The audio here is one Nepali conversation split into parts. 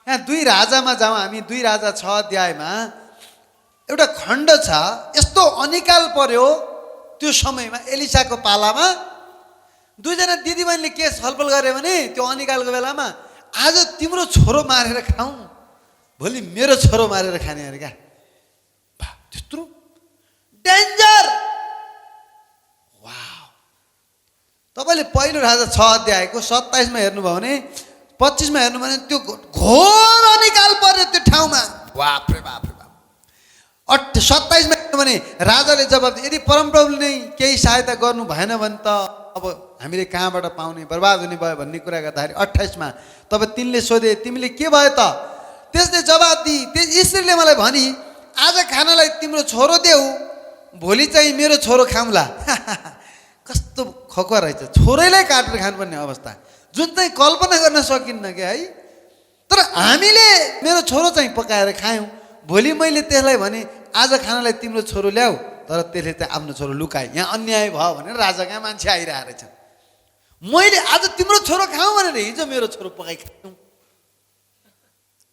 यहाँ 2 राजामा जाउँ हामी। 2 राजा 6 अध्यायमा एउटा खण्ड छ। यस्तो अनिकाल पर्यो त्यो समयमा, एलिसाको पालामा। 2 जना दिदीबहिनीले के छलफल गरे भने त्यो अनिकालको बेलामा, आज तिम्रो छोरो मारेर खाउँ, भोलि मेरो छोरो मारेर खाने अरे क्या। त्यत्रो डेन्जर। वाउ। तपाईँले पहिलो राजा 6 अध्यायको 27 मा हेर्नुभयो भने, 25 मा हेर्नु भने त्यो घोर अनिकाल पर्यो त्यो ठाउँमा। बाप रे बाप रे बाप। 27 मा हेर्नु भने राजाले जवाब दिए, यदि परमप्रभुले नै केही सहायता गर्नु भएन भने त अब हामीले कहाँबाट पाउने, बर्बाद हुने भयो भन्ने कुरा गर्दाखेरि 28 मा तब तिनले सोधे, तिमीले के भयो त? त्यसले जवाब दिए, त्यस स्त्रीले मलाई भनी, आज खानालाई तिम्रो छोरो देऊ, भोलि चाहिँ मेरो छोरो खाउँला। कस्तो खकुवा रहेछ, छोरैलाई काटेर खानुपर्ने अवस्था, जुन चाहिँ कल्पना गर्न सकिन्न क्या है। तर हामीले मेरो छोरो चाहिँ पकाएर खायौँ, भोलि मैले त्यसलाई भने आज खानालाई तिम्रो छोरो ल्याऊ, तर त्यसले चाहिँ आफ्नो छोरो लुकाए। यहाँ अन्याय भयो भनेर राजा कहाँ मान्छे आइरहेको रहेछ। मैले आज तिम्रो छोरो खाऊँ भनेर हिजो मेरो छोरो पकाइ खायौँ,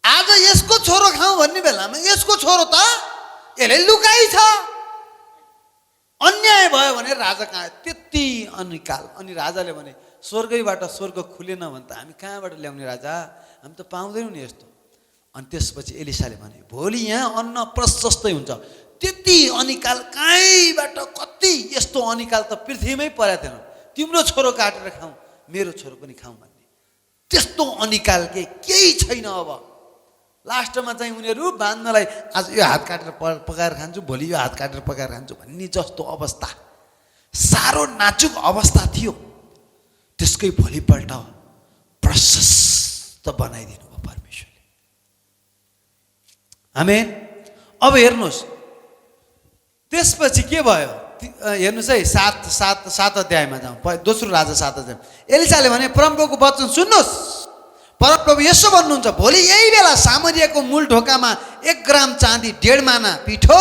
आज यसको छोरो खाऊँ भन्ने बेलामा यसको छोरो त यसले लुकाइ छ। अन्याय भयो भने राजा कहाँ, त्यति अनिकाल। अनि राजाले भने, स्वर्गैबाट स्वर्ग खुलेन भने त हामी कहाँबाट ल्याउने राजा, हामी त पाउँदैनौँ नि यस्तो। अनि त्यसपछि एलिसाले भने, भोलि यहाँ अन्न प्रशस्तै हुन्छ। त्यति अनिकाल कहीँबाट, कति यस्तो अनिकाल त पृथ्वीमै परेको थिएन। तिम्रो छोरो काटेर खाऊँ, मेरो छोरो पनि खाऊँ भन्ने त्यस्तो अनिकाल केही छैन। अब लास्टमा चाहिँ उनीहरू बाँध्नलाई, आज यो हात काटेर पकाएर खान्छु, भोलि यो हात काटेर पकाएर खान्छु भन्ने जस्तो अवस्था, साह्रो नाजुक अवस्था थियो। त्यसकै भोलिपल्ट प्रशस्त बनाइदिनु भयो परमेश्वरले। आमेन। अब हेर्नुहोस् त्यसपछि के भयो, हेर्नुहोस् है। 7 अध्यायमा जाउँ, दोस्रो राजा 7 अध्याय। एलिसाले भने, परमप्रभुको वचन सुन्नुहोस्, परमप्रभु यसो भन्नुहुन्छ, भोलि यही बेला सामरियाको मूल ढोकामा 1 ग्राम चाँदी 1.5 माना पिठो,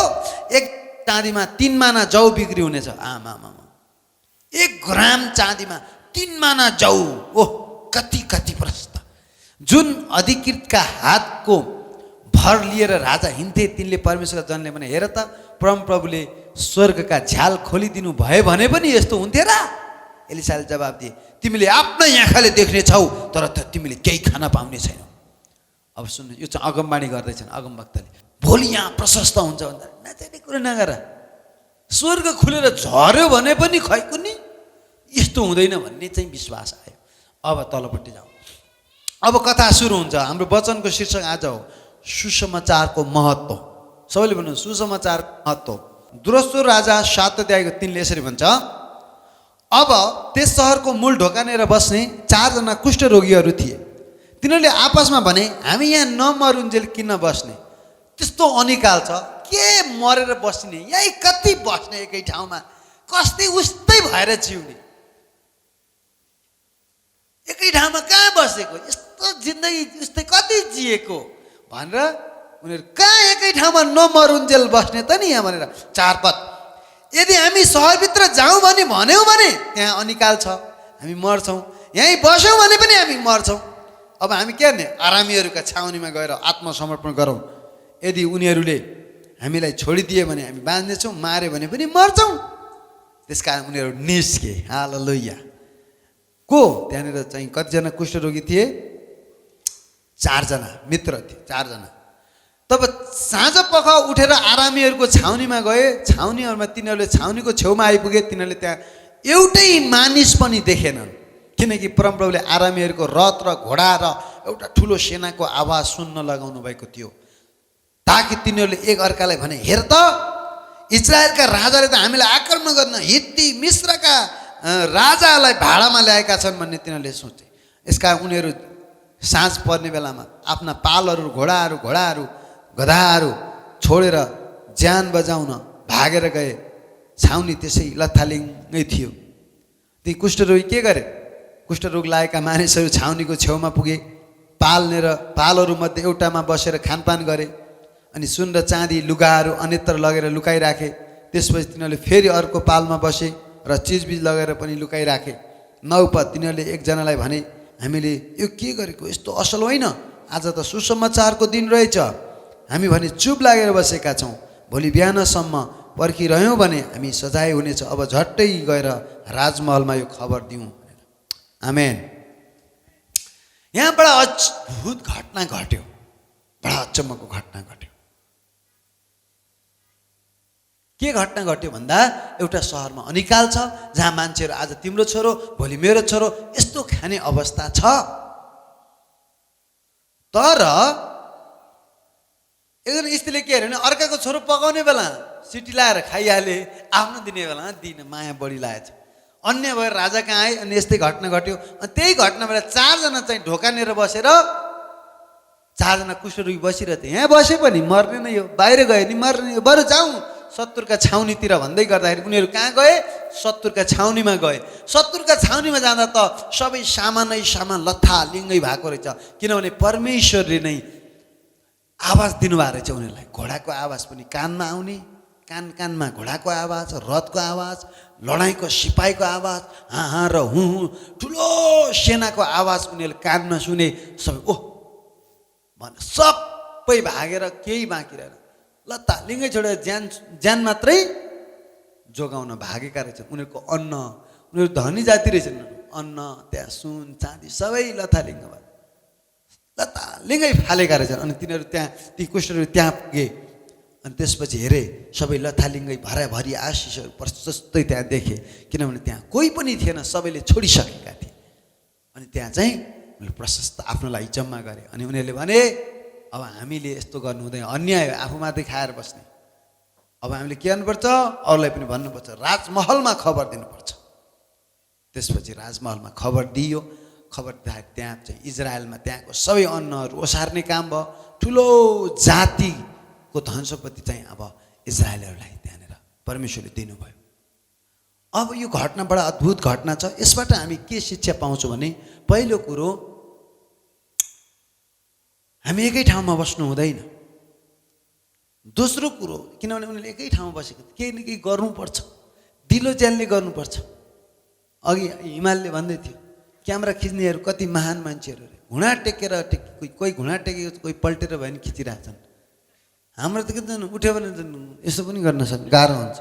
1 चाँदीमा 3 माना जौ बिक्री हुनेछ। आमा 1 ग्राम चाँदीमा 3 माना जौ। ओह, कति कति प्रशस्त। जुन अधिकृतका हातको भर लिएर राजा हिँड्थे, तिनले परमेश्वरका जनले भने, हेर त परमप्रभुले स्वर्गका झ्याल खोलिदिनु भयो भने पनि यस्तो हुन्थ्यो र? एलिसाले जवाब दिए, तिमीले आफ्नै आँखाले देख्ने छौ, तर तिमीले केही खान पाउने छैनौ। अब सुन्नु, यो चाहिँ अगमबाणी गर्दैछन् अगमवक्ताले। भोलि यहाँ प्रशस्त हुन्छ भन्दा नचाहिने कुरो नगर, स्वर्ग खुलेर झर्यो भने पनि खै कुनी यस्तो हुँदैन भन्ने चाहिँ विश्वास आयो। अब तलपट्टि जाउँ। अब कथा सुरु हुन्छ। हाम्रो वचनको शीर्षक आज हो सुसमाचारको महत्त्व। सबैले भन्नु, सुसमाचारको महत्त्व। दोस्रो राजा 7 अध्यायको 3 ले यसरी भन्छ, अब त्यस सहरको मूल ढोकानेर बस्ने 4 जना कुष्ठरोगीहरू थिए। तिनीहरूले आपसमा भने, हामी यहाँ नमरुन्जेल किन बस्ने? त्यस्तो अनिकाल छ, के मरेर बस्ने, यही कति बस्ने एकै ठाउँमा, कस्तै उस्तै भएर जिउने, एकै ठाउँमा कहाँ बसेको, यस्तो जिन्दगी उस्तै कति जिएको भनेर उनीहरू कहाँ एकै ठाउँमा नमरुन्जेल बस्ने त नि यहाँ भनेर। 4 पद, यदि हामी सहरभित्र जाउँ भन्यौँ भने त्यहाँ अनिकाल छ, हामी मर्छौँ, यहीँ बस्यौँ भने पनि हामी मर्छौँ। अब हामी के गर्ने? आरामीहरूका छाउनीमा गएर आत्मसमर्पण गरौँ। यदि उनीहरूले हामीलाई छोडिदिए भने हामी बाँच्नेछौँ, मार्यो भने पनि मर्छौँ। त्यसकारण उनीहरू निस्के। हालेलुया। को त्यहाँनिर चाहिँ कतिजना कुष्ठरोगी थिए? 4 जना मित्र थिए, 4 जना। तब साँझ पख उठेर आरामीहरूको छाउनीमा गए। छाउनीहरूमा तिनीहरूले छाउनीको छेउमा आइपुगे। तिनीहरूले त्यहाँ एउटै मानिस पनि देखेनन्, किनकि परमप्रभुले आरामीहरूको रथ र घोडा र एउटा ठुलो सेनाको आवाज सुन्न लगाउनु भएको थियो, ताकि तिनीहरूले एक अर्कालाई भने, हेर त इजरायलका राजाले त हामीलाई आक्रमण गर्न हित्ती मिश्रका राजालाई भाडामा ल्याएका छन् भन्ने तिनीहरूले सोचे। यसकारण उनीहरू साँझ पर्ने बेलामा आफ्ना पालहरू, घोडाहरू गधाहरू छोडेर ज्यान बजाउन भागेर गए। छाउनी त्यसै लथालिङ्गै थियो। ती कुष्ठरोगी के गरे? कुष्ठरोग लागेका मानिसहरू छाउनीको छेउमा पुगे। पालहरूमध्ये एउटामा बसेर खानपान गरे। अनि सुन र चाँदी, लुगाहरू अन्यत्र लगेर लुकाइराखे। त्यसपछि तिनीहरूले फेरि अर्को पालमा बसे र चिजबिज लगेर पनि लुकाइराखे। 9 पद, तिनीहरूले एकजनालाई भने, हामीले यो के गरेको, यस्तो असल होइन, आज त सुसमाचारको दिन रहेछ, हामी भने चुप लागेर बसेका छौँ, भोलि बिहानसम्म पर्खिरह्यौँ भने हामी सजाय हुनेछ। अब झट्टै गएर राजमहलमा यो खबर दिउँ। आमेन। यहाँ बडा अद्भुत घटना घट्यो, बडा अचम्मको घटना घट्यो। के घटना घट्यो भन्दा एउटा सहरमा अनिकाल छ, जहाँ मान्छेहरू आज तिम्रो छोरो भोलि मेरो छोरो यस्तो खाने अवस्था छ। तर एकजना स्त्रीले के अरे अर्काको छोरो पकाउने बेला सिटी लाएर खाइहाले, आफ्नो दिने बेला दिन माया बढी लागेछ। अन्य भएर राजा कहाँ आए अनि यस्तै घटना घट्यो। अनि त्यही घटनाबाट 4 जना चाहिँ ढोकानेर बसेर 4 जना कुष्ठरोगी बसिरहेको थियो। यहाँ बसे पनि मर्ने नै हो, बाहिर गयो नि मर्ने हो, बरु जाउँ शत्रुका छाउनीतिर भन्दै गर्दाखेरि उनीहरू कहाँ गए? शत्रुका छाउनीमा गए। शत्रुका छाउनीमा जाँदा त सबै सामान लथालिङ्गै भएको रहेछ, किनभने परमेश्वरले नै आवाज दिनुभएको रहेछ उनीहरूलाई। घोडाको आवाज पनि कानमा आउने, कानमा घोडाको आवाज, रथको आवाज, लडाइँको सिपाहीको आवाज, हाँ र हुँ, ठुलो सेनाको आवाज उनीहरूले कानमा सुने। सबै ओह भने सबै भागेर केही बाँकी रहेन, लत्तालिङ्गै छोडेर ज्यान मात्रै जोगाउन भागेका रहेछन्। उनीहरूको अन्न, उनीहरू धनी जाति रहेछन्, अन्न त्यहाँ सुन चाँदी सबै लथालिङ्ग भयो, लत्तालिङ्गै फालेका रहेछन्। अनि तिनीहरू त्यहाँ ती कुष्ठहरू त्यहाँ पुगे। अनि त्यसपछि हेरे सबै लथालिङ्गै भराभरि आशिषहरू प्रशस्तै त्यहाँ देखे, किनभने त्यहाँ कोही पनि थिएन, सबैले छोडिसकेका थिए। अनि त्यहाँ चाहिँ उनीहरूले प्रशस्त आफ्नो लागि जम्मा गरे। अनि उनीहरूले भने अब हामीले यस्तो गर्नु हुँदैन, अन्याय हो आफू मात्रै खाएर बस्ने। अब हामीले के गर्नुपर्छ? अरूलाई पनि भन्नुपर्छ, राजमहलमा खबर दिनुपर्छ। त्यसपछि राजमहलमा खबर दियो। खबर दिँदा त्यहाँ चाहिँ इजरायलमा त्यहाँको सबै अन्नहरू ओसार्ने काम भयो। ठुलो जातिको धन सम्पत्ति चाहिँ अब इजरायलहरूलाई त्यहाँनिर परमेश्वरले दिनुभयो। अब यो घटना बडा अद्भुत घटना छ। यसबाट हामी के शिक्षा पाउँछौँ भने, पहिलो कुरो हामी एकै ठाउँमा बस्नु हुँदैन। दोस्रो कुरो, किनभने उनीहरूले एकै ठाउँमा बसेको केही न केही गर्नुपर्छ, दिलो ज्यानले गर्नुपर्छ। अघि हिमालले भन्दै थियो क्यामेरा खिच्नेहरू कति महान मान्छेहरू अरे, घुँडा टेकेर कोही घुँडा टेकेको, कोही पल्टेर भयो भने खिचिरहेछन्। हाम्रो त के उठ्यो भने यसो पनि गर्न सक्छ, गाह्रो हुन्छ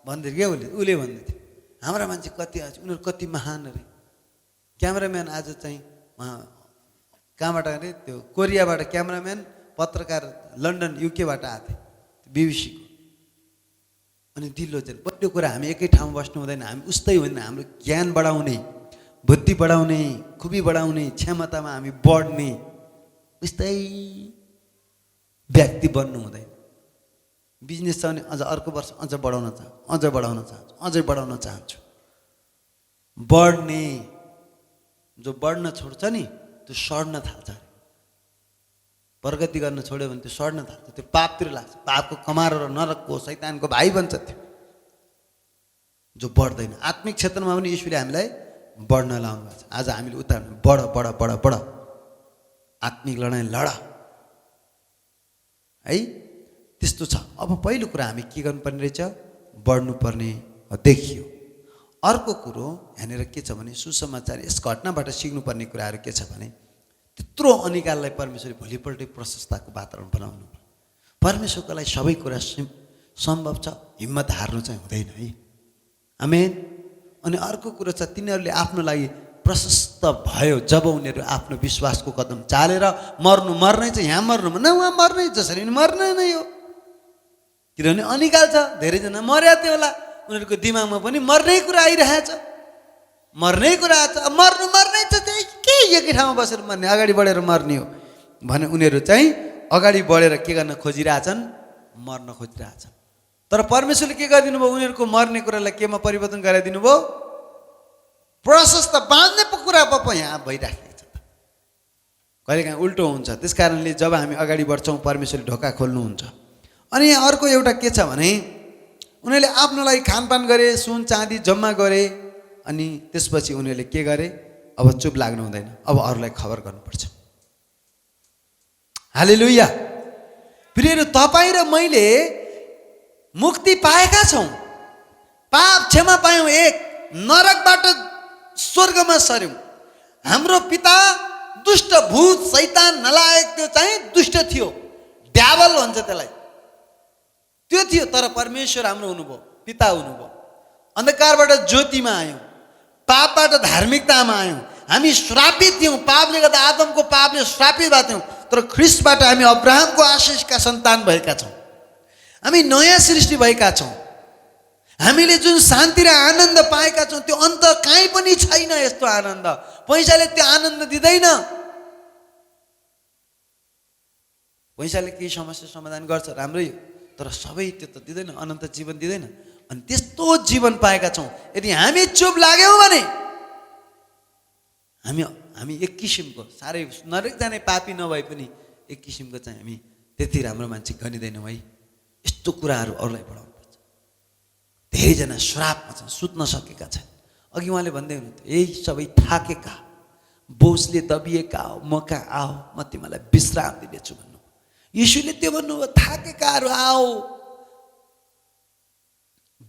भन्दै क्या उसले भन्दै थियो। हाम्रा मान्छे कति आज उनीहरू कति महान अरे। क्यामेराम्यान आज चाहिँ कहाँबाट अरे त्यो कोरियाबाट क्यामेराम्यान पत्रकार लन्डन युकेबाट आएको थियो, बिबिसीको। अनि दिल्लो चाहिँ पहिलो कुरा हामी एकै ठाउँमा बस्नु हुँदैन। हामी उस्तै होइन, हाम्रो ज्ञान बढाउने, बुद्धि बढाउने, खुबी बढाउने क्षमतामा हामी बढ्ने उस्तै व्यक्ति बन्नु हुँदैन। बिजनेस छ भने अझ अर्को वर्ष अझ बढाउन चाहन्छु। बढ्ने, जो बढ्न छोड्छ नि त्यो सड्न थाल्छ। प्रगति गर्न छोड्यो भने त्यो सड्न थाल्छ, त्यो पापतिर लाग्छ। पापको कमारो र नरकको शैतानको भाइ बन्छ त्यो, जो बढ्दैन। आत्मिक क्षेत्रमा पनि ईश्वरले हामीलाई बढ्न लाउनु भएको छ। आज हामीले उता बढ आत्मिक लडाइँ लड है, त्यस्तो छ। अब पहिलो कुरा हामी के गर्नुपर्ने रहेछ? बढ्नुपर्ने देखियो। अर्को कुरो यहाँनिर के छ भने सुसमाचार, यस घटनाबाट सिक्नुपर्ने कुराहरू के छ भने, त्यत्रो अनिकाललाई परमेश्वरले भोलिपल्टै प्रशस्तताको वातावरण बनाउनु। परमेश्वरको लागि सबै कुरा सम्भव छ, हिम्मत हार्नु चाहिँ हुँदैन है। आमेन। अनि अर्को कुरो छ, तिनीहरूले आफ्नो लागि प्रशस्त भयो जब उनीहरू आफ्नो विश्वासको कदम चालेर मर्नै छ, यहाँ मर्नु न उहाँ मर्नै, जसरी मर्नै नै हो। किनभने अनिकाल छ, धेरैजना मर्या थियो होला, उनीहरूको दिमागमा पनि मर्नै कुरा आइरहेछ, मर्नै कुरा छ, मर्नै छ, त्यही के एकै ठाउँमा बसेर मर्ने, अगाडि बढेर मर्ने हो भने उनीहरू चाहिँ अगाडि बढेर के गर्न खोजिरहेछन्? मर्न खोजिरहेछन्। तर परमेश्वरले के गरिदिनु भयो? उनीहरूको मर्ने कुरालाई केमा परिवर्तन गराइदिनु भयो? प्रशस्त बाँध्ने कुरा पो यहाँ भइराखेको छ। कहिलेकाहीँ उल्टो हुन्छ। त्यस कारणले जब हामी अगाडि बढ्छौँ परमेश्वरले ढोका खोल्नुहुन्छ। अनि यहाँ अर्को एउटा के छ भने, उनीहरूले आफ्नो लागि खानपान गरे, सुन चाँदी जम्मा गरे। अनि त्यसपछि उनीहरूले के गरे? अब चुप लाग्नु हुँदैन, अब अरूलाई खबर गर्नुपर्छ। हालेलुया। प्रियहरू, तपाईँ र मैले मुक्ति पाएका छौँ, पाप क्षमा पायौँ, एक नरकबाट स्वर्गमा सर्यौँ। हाम्रो पिता दुष्ट भूत शैतान नलायक त्यो चाहिँ दुष्ट थियो, ड्याबल भन्छ त्यसलाई, त्यो थियो। तर परमेश्वर हाम्रो हुनुभयो, पिता हुनुभयो। अन्धकारबाट ज्योतिमा आयौँ, पापबाट धार्मिकतामा आयौँ। हामी श्रापित थियौँ, पापले गर्दा आदमको पापले श्रापित भएको थियौँ। तर ख्रिस्टबाट हामी अब्राहमको आशिषका सन्तान भएका छौँ। हामी नयाँ सृष्टि भएका छौँ। हामीले जुन शान्ति र आनन्द पाएका छौँ त्यो अन्त कहीँ पनि छैन। यस्तो आनन्द पैसाले त्यो आनन्द दिँदैन। पैसाले केही समस्या समाधान गर्छ, राम्रै, तर सबै त्यो त दिँदैन, अनन्त जीवन दिँदैन। अनि त्यस्तो जीवन पाएका छौँ। यदि हामी चुप लाग्यौँ भने हामी एक किसिमको साह्रै नरक जाने पापी नभए पनि एक किसिमको चाहिँ हामी त्यति राम्रो मान्छे गनिँदैनौँ है। यस्तो कुराहरू अरूलाई बढाउनुपर्छ। धेरैजना श्रापमा छन्, सुत्न सकेका छन्। अघि उहाँले भन्दै हुनुहुन्थ्यो, यही सबै थाकेका बोझले दबिएका हो, म कहाँ आओ, म तिमीलाई विश्राम दिनेछु भन्नु। यीशुले त्यो भन्नुभयो, थाकेकाहरू आओ,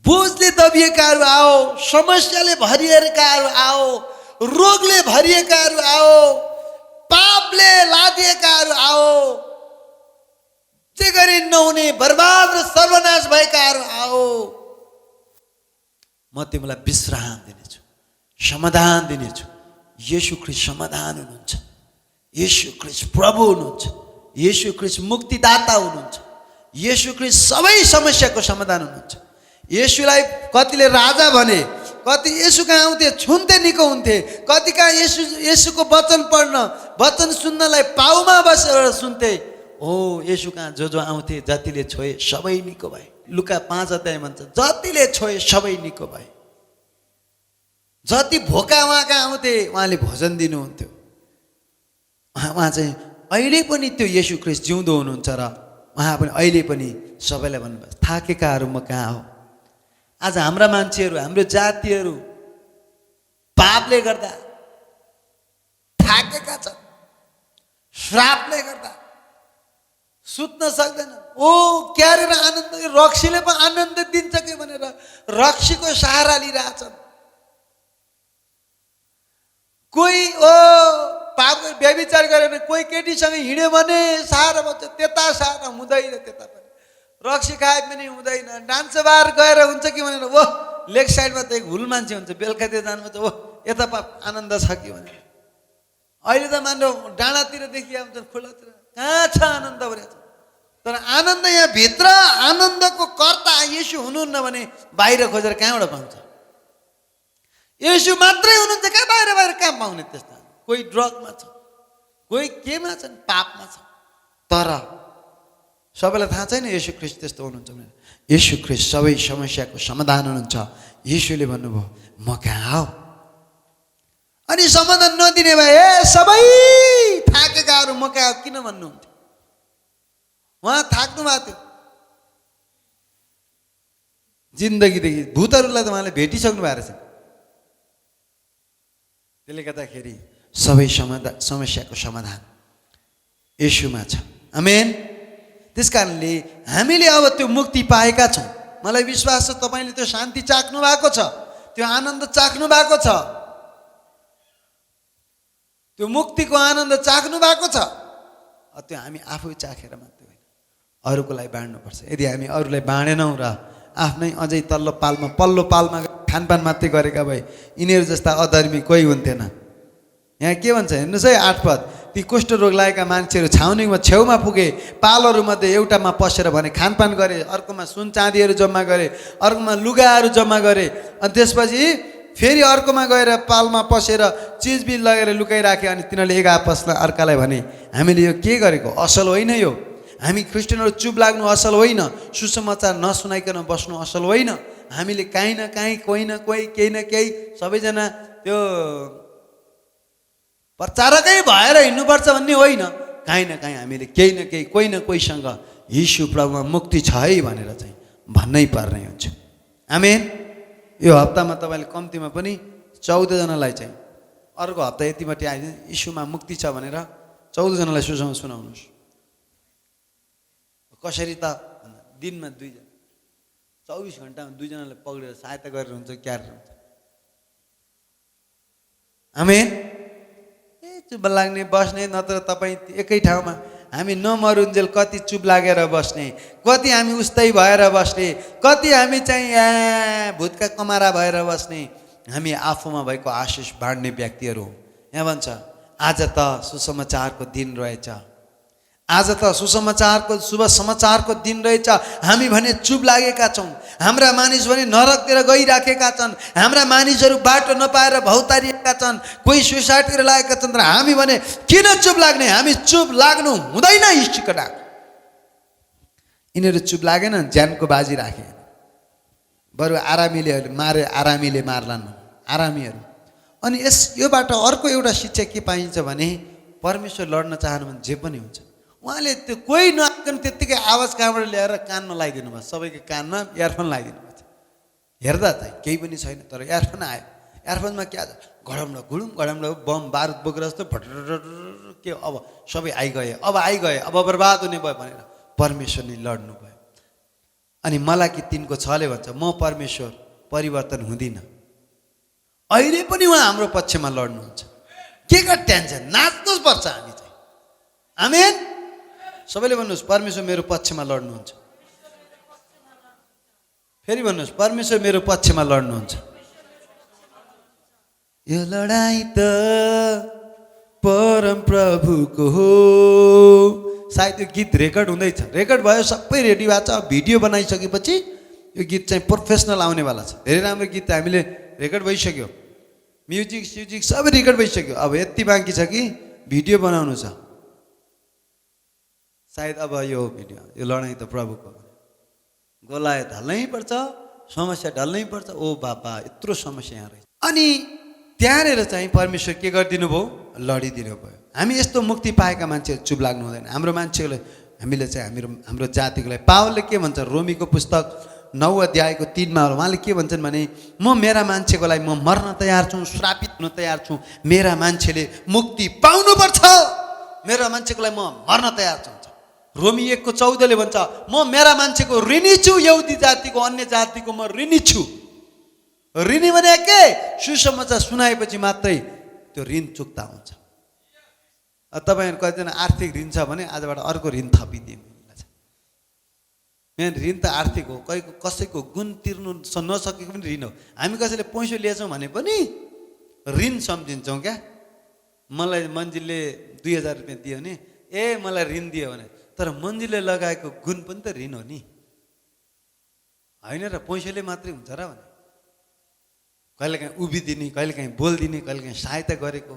बोझले दबिएकाहरू आओ, समस्याले भरिएकाहरू आओ, रोगले भरिएकाहरू आओ, पापले लादिएकाहरू आओ, जे गरी नहुने बर्बाद र सर्वनाश भएकाहरू आओ, म तिमीलाई विश्राम दिनेछु, समाधान दिनेछु। येशू ख्रीष्ट समाधान हुनुहुन्छ। येशू ख्रीष्ट प्रभु हुनुहुन्छ। येशू ख्रीष्ट मुक्तिदाता हुनुहुन्छ। येशू ख्रीष्ट सबै समस्याको समाधान हुनुहुन्छ। येशूलाई कतिले राजा भने, कति येशू कहाँ आउँथे छुन्थे निको हुन्थे, कति कहाँ येशूको वचन पढ्न, वचन सुन्नलाई पाउमा बसेर सुन्थे। हो, येशू कहाँ जो आउँथे जतिले छोए सबै निको भए। लुका 5 अध्याय भन्छ, जतिले छोए सबै निको भए। जति भोका उहाँ कहाँ आउँथे उहाँले भोजन दिनुहुन्थ्यो। उहाँ चाहिँ अहिले पनि त्यो येशू ख्रीष्ट जिउँदो हुनुहुन्छ र उहाँ पनि अहिले पनि सबैलाई भन्नुभयो, थाकेकाहरू म कहाँ हो। आज हाम्रा मान्छेहरू, हाम्रो जातिहरू पापले गर्दा थाकेका छन्, श्रापले गर्दा सुत्न सक्दैन। ओ क्यारेर आनन्द, रक्सीले पो आनन्द दिन्छ कि भनेर रक्सीको सहारा लिइरहेछन्। कोही पापको व्यभिचार गरेर कोही केटीसँग हिँड्यो भने सहारा भन्छ, त्यता सहारा हुँदैन, त्यता पनि रक्सी खाए पनि हुँदैन। डान्स बार गएर हुन्छ कि भनेर ओ लेग साइडमा त एक हुल मान्छे हुन्छ, बेलुकातिर जानु त ओ यता पाप आनन्द छ कि भनेर। अहिले त मान्नु डाँडातिर देखिया हुन्छ, खुल्लातिर कहाँ छ आनन्द भनेर। तर आनन्द यहाँ भित्र, आनन्दको कर्ता येशू हुनुहुन्न भने बाहिर खोजेर कहाँबाट पाउँछ? येशू मात्रै हुनुहुन्छ, कहाँ बाहिर बाहिर कहाँ पाउने? त्यस्ता कोही ड्रगमा छ, कोही केमा छ, पापमा छ। तर सबैलाई थाहा छैन येशू ख्रीष्ट त्यस्तो हुनुहुन्छ भनेर। येशू ख्रीष्ट सबै समस्याको समाधान हुनुहुन्छ। येशूले भन्नुभयो, म कहाँ आऊ। अनि समाधान नदिने भए ए सबै थाकेकाहरू म कहाँ आऊ किन भन्नुहुन्थ्यो? उहाँ थाक्नु भएको थियो जिन्दगीदेखि। भूतहरूलाई त उहाँले भेटिसक्नु भएको रहेछ। त्यसले गर्दाखेरि सबै समस्याको समाधान येशूमा छ। आमेन। त्यस कारणले हामीले अब त्यो मुक्ति पाएका छौँ। मलाई विश्वास छ तपाईँले त्यो शान्ति चाख्नु भएको छ, त्यो आनन्द चाख्नु भएको छ, त्यो मुक्तिको आनन्द चाख्नु भएको छ। त्यो हामी आफै चाखेर मात्रै होइन, अरूको लागि बाँड्नुपर्छ। यदि हामी अरूलाई बाँडेनौँ र आफ्नै अझै पल्लो पालमा खानपान मात्रै गरेका भए यिनीहरू जस्ता अधर्मी कोही हुन्थेन। यहाँ के भन्छ हेर्नुहोस् है, 8 पद, ती कुष्ठरोग लागेका मान्छेहरू छाउनीमा छेउमा पुगे, पालहरूमध्ये एउटामा पसेर भने खानपान गरे, अर्कोमा सुन चाँदीहरू जम्मा गरे, अर्कोमा लुगाहरू जम्मा गरे। अनि त्यसपछि फेरि अर्कोमा गएर पालमा पसेर चिजबिज लगेर लुकाइराखे। अनि तिनीहरूले एक आपसलाई अर्कालाई भने, हामीले यो के गरेको? असल होइन यो। हामी क्रिस्चियनहरू चुप लाग्नु असल होइन, सुसमाचार नसुनाइकन बस्नु असल होइन। हामीले काहीँ न काहीँ, कोही न कोही, केही न केही सबैजना त्यो प्रचारकै भएर हिँड्नुपर्छ भन्ने होइन। काहीँ न काहीँ हामीले केही न केही, कोही न कोहीसँग यीशु प्रभुमा मुक्ति छ है भनेर चाहिँ भन्नै पर्ने हुन्छ। आमेन। यो हप्तामा तपाईँले कम्तीमा पनि 14 जनालाई चाहिँ, अर्को हप्ता यतिमाथि आइदिनु यीशुमा मुक्ति छ भनेर 14 जनालाई सुनाउनुहोस्। कसरी त दिनमा 2 जना, 24 घन्टामा 2 जनालाई पक्रेर सहायता गरेर हुन्छ, क्यारेर हुन्छ। आमेन। चुप लाग्ने बस्ने, नत्र तपाईँ एकै ठाउँमा हामी नमरुन्जेल कति चुप लागेर बस्ने, कति हामी उस्तै भएर बस्ने, कति हामी चाहिँ भूतका कमारा भएर बस्ने। हामी आफूमा भएको आशिष बाँड्ने व्यक्तिहरू हौँ। यहाँ भन्छ आज त सुसमाचारको दिन रहेछ, आज त सुसमाचारको शुभ समाचारको दिन रहेछ। हामी भने चुप लागेका छौँ, हाम्रा मानिस भने नरकतिर गइराखेका छन्, हाम्रा मानिसहरू बाटो नपाएर भौतारिएका छन्, कोही सुसाइडतिर लागेका छन्। तर हामी भने किन चुप लाग्ने, हामी चुप लाग्नु हुँदैन। इष्टका यिनीहरू चुप लागेन, ज्यानको बाजी राखे, बरु आरामीले मारे, आरामीले मार्लान् आरामीहरू। अनि योबाट अर्को एउटा शिक्षा के पाइन्छ भने परमेश्वर लड्न चाहनु भने जे पनि हुन्छ। उहाँले त्यो कोही नआइकन त्यत्तिकै आवाज कहाँबाट ल्याएर कानमा लगाइदिनु भयो, सबैको कानमा इयरफोन लगाइदिनु भएको छ। हेर्दा चाहिँ केही पनि छैन, तर इयरफोन आयो। इयरफोनमा क्या घडम्लो घुडुम घडम्लो बम बारुद बोकेर जस्तो भटर के अब सबै आइगए, अब आइगए, अब बर्बाद हुने भयो भनेर परमेश्वरले लड्नु भयो। अनि मलाकी 3 को 6 भन्छ म परमेश्वर परिवर्तन हुँदिनँ, अहिले पनि उहाँ हाम्रो पक्षमा लड्नुहुन्छ। के का टेन्सन, नाच्नुहोस् पर्छ हामी चाहिँ। आमेन। सबैले भन्नुहोस् परमेश्वर मेरो पक्षमा लड्नुहुन्छ। फेरि भन्नुहोस् परमेश्वर मेरो पक्षमा लड्नुहुन्छ। यो लडाई त परम प्रभुको हो। सायद यो गीत रेकर्ड हुँदैछ, रेकर्ड भयो, सबै रेडी भएको छ। भिडियो बनाइसकेपछि यो गीत चाहिँ प्रोफेसनल आउनेवाला छ। धेरै राम्रो गीत हामीले रेकर्ड भइसक्यो, म्युजिक स्युजिक सबै रेकर्ड भइसक्यो। अब यति बाँकी छ कि भिडियो बनाउनु छ। सायद अब यो भिडियो, यो लडाइँ त प्रभुको, गोलायत ढल्नै पर्छ, समस्या ढल्नै पर्छ। ओ बाबा यत्रो समस्या यहाँ रहेछ। अनि त्यहाँनिर चाहिँ परमेश्वर के गरिदिनु भयो, लडिदिनु भयो। हामी यस्तो मुक्ति पाएका मान्छेहरू चुप लाग्नु हुँदैन। हाम्रो मान्छेलाई हामीले चाहिँ हाम्रो जातिको लागि पावलले के भन्छ, रोमीको पुस्तक 9 अध्यायको 3 मा उहाँले के भन्छन् भने म मेरा मान्छेको लागि म मर्न तयार छु, श्रापित हुन तयार छु। मेरा मान्छेले मुक्ति पाउनुपर्छ, मेरा मान्छेको लागि म मर्न तयार छु। रोमी 1 को 14 ले भन्छ म मेरा मान्छेको ऋणी छु, यहुदी जातिको अन्य जातिको म ऋणी छु। ऋणी भने के, सुसमाचार सुनाएपछि मात्रै त्यो ऋण चुक्ता हुन्छ। तपाईँहरू कतिजना आर्थिक ऋण छ भने आजबाट अर्को ऋण थपिदिए मेन ऋण त आर्थिक हो, कसैको गुण तिर्नु नसकेको पनि ऋण हो। हामी कसैले पैसा लिएछौँ भने पनि ऋण सम्झिन्छौँ क्या। मलाई मन्जिलले 2000 रुपियाँ दियो भने मलाई ऋण दियो भने, तर मन्जिलले लगाएको गुण पनि त ऋण हो नि, होइन र? पैसाले मात्रै हुन्छ र भने कहिलेकाहीँ उभिदिने, कहिलेकाहीँ बोलिदिने, कहिलेकाहीँ सहायता गरेको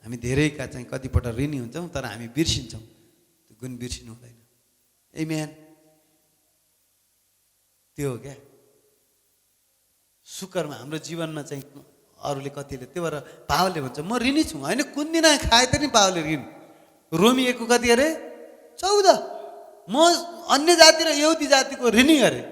हामी धेरैका चाहिँ कतिपल्ट ऋणी हुन्छौँ, तर हामी बिर्सिन्छौँ। त्यो गुण बिर्सिनु हुँदैन। आमेन। त्यो हो क्या सुकरमा हाम्रो जीवनमा चाहिँ अरूले कतिले, त्यो भएर पावलले भन्छ म ऋणी छु। होइन, कुन दिन खाए त नि पावलले ऋण। रोमी 1 को कति अरे 14, म अन्य जाति र यहुदी जातिको ऋणी अरे।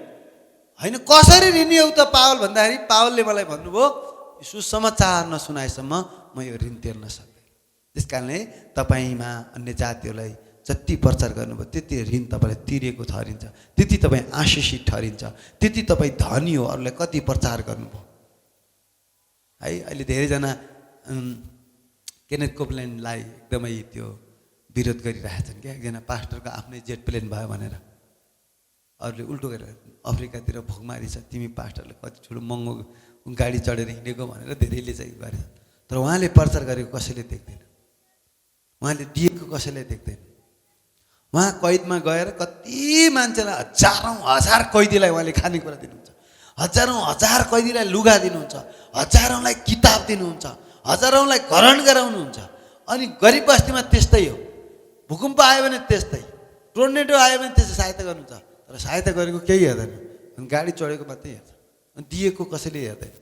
होइन, कसरी ऋणी हौ त पावल भन्दाखेरि पावलले मलाई भन्नुभयो सुसमाचार नसुनाएसम्म म यो ऋण तिर्न सक्दैन। त्यस कारणले तपाईँमा अन्य जातिहरूलाई जति प्रचार गर्नुभयो त्यति ऋण तपाईँलाई तिरेको ठहरिन्छ, त्यति तपाईँ आशिषित ठहरिन्छ, त्यति तपाईँ धनी हो। अरूलाई कति प्रचार गर्नुभयो है। अहिले धेरैजना केनेथ कोपल्यान्डलाई एकदमै त्यो विरोध गरिरहेछन् क्या। एकजना पास्टरको आफ्नै जेट प्लेन भयो भनेर अरूले उल्टो गरेर अफ्रिकातिर भोकमारी छ, तिमी पास्टरले कति ठुलो महँगो गाडी चढेर हिँडेको भनेर धेरैले चाहिँ गरेछ। तर उहाँले प्रचार गरेको कसैले देख्दैन, उहाँले दिएको कसैले देख्दैन। उहाँ कैदमा गएर कति मान्छेलाई, हजारौँ हजार कैदीलाई उहाँले खानेकुरा दिनुहुन्छ, हजारौँ हजार कैदीलाई लुगा दिनुहुन्छ, हजारौँलाई किताब दिनुहुन्छ, हजारौँलाई घरण गराउनुहुन्छ। अनि गरिब बस्तीमा त्यस्तै हो, भूकम्प आयो भने त्यस्तै, टोर्नेडो आयो भने त्यस्तै सहायता गर्नुहुन्छ। तर सहायता गरेको केही हेर्दैन, गाडी चढेको मात्रै हेर्छ, अनि दिएको कसैले हेर्दैन।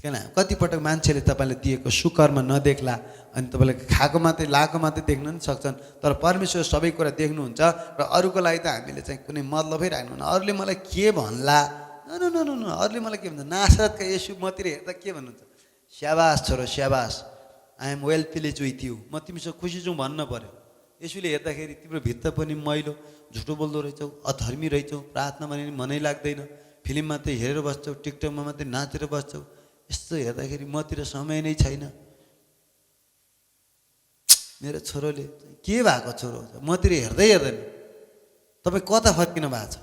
किन कतिपटक मान्छेले तपाईँले दिएको सुकर्म नदेख्ला, अनि तपाईँले खाएको मात्रै लाएको मात्रै देख्न पनि सक्छन्। तर परमेश्वर सबै कुरा देख्नुहुन्छ। र अरूको लागि त हामीले चाहिँ कुनै मतलबै राख्नुहुन्न। अरूले मलाई के भन्ला, न न न न, अरूले मलाई के भन्छ, नासरतका येशू मतिर हेर्दा के भन्नुहुन्छ, स्याबास छोरो स्याबास, I am well please with you, म तिमीसँग खुसी छु भन्न पर्यो। येशूले हेर्दाखेरि तिम्रो भित्र पनि मैलो, झुटो बोल्दो रहेछौ, अधर्मी रहेछौ, प्रार्थना भने मनै लाग्दैन, फिल्म मात्रै हेरेर बस्छौ, टिकटकमा मात्रै नाचेर बस्छौ, यस्तो हेर्दाखेरि मतिर समय नै छैन। मेरो छोरोले के भएको छोरो मतिर हेर्दै हेर्दैन, तपाईँ कता फर्किनु भएको छ,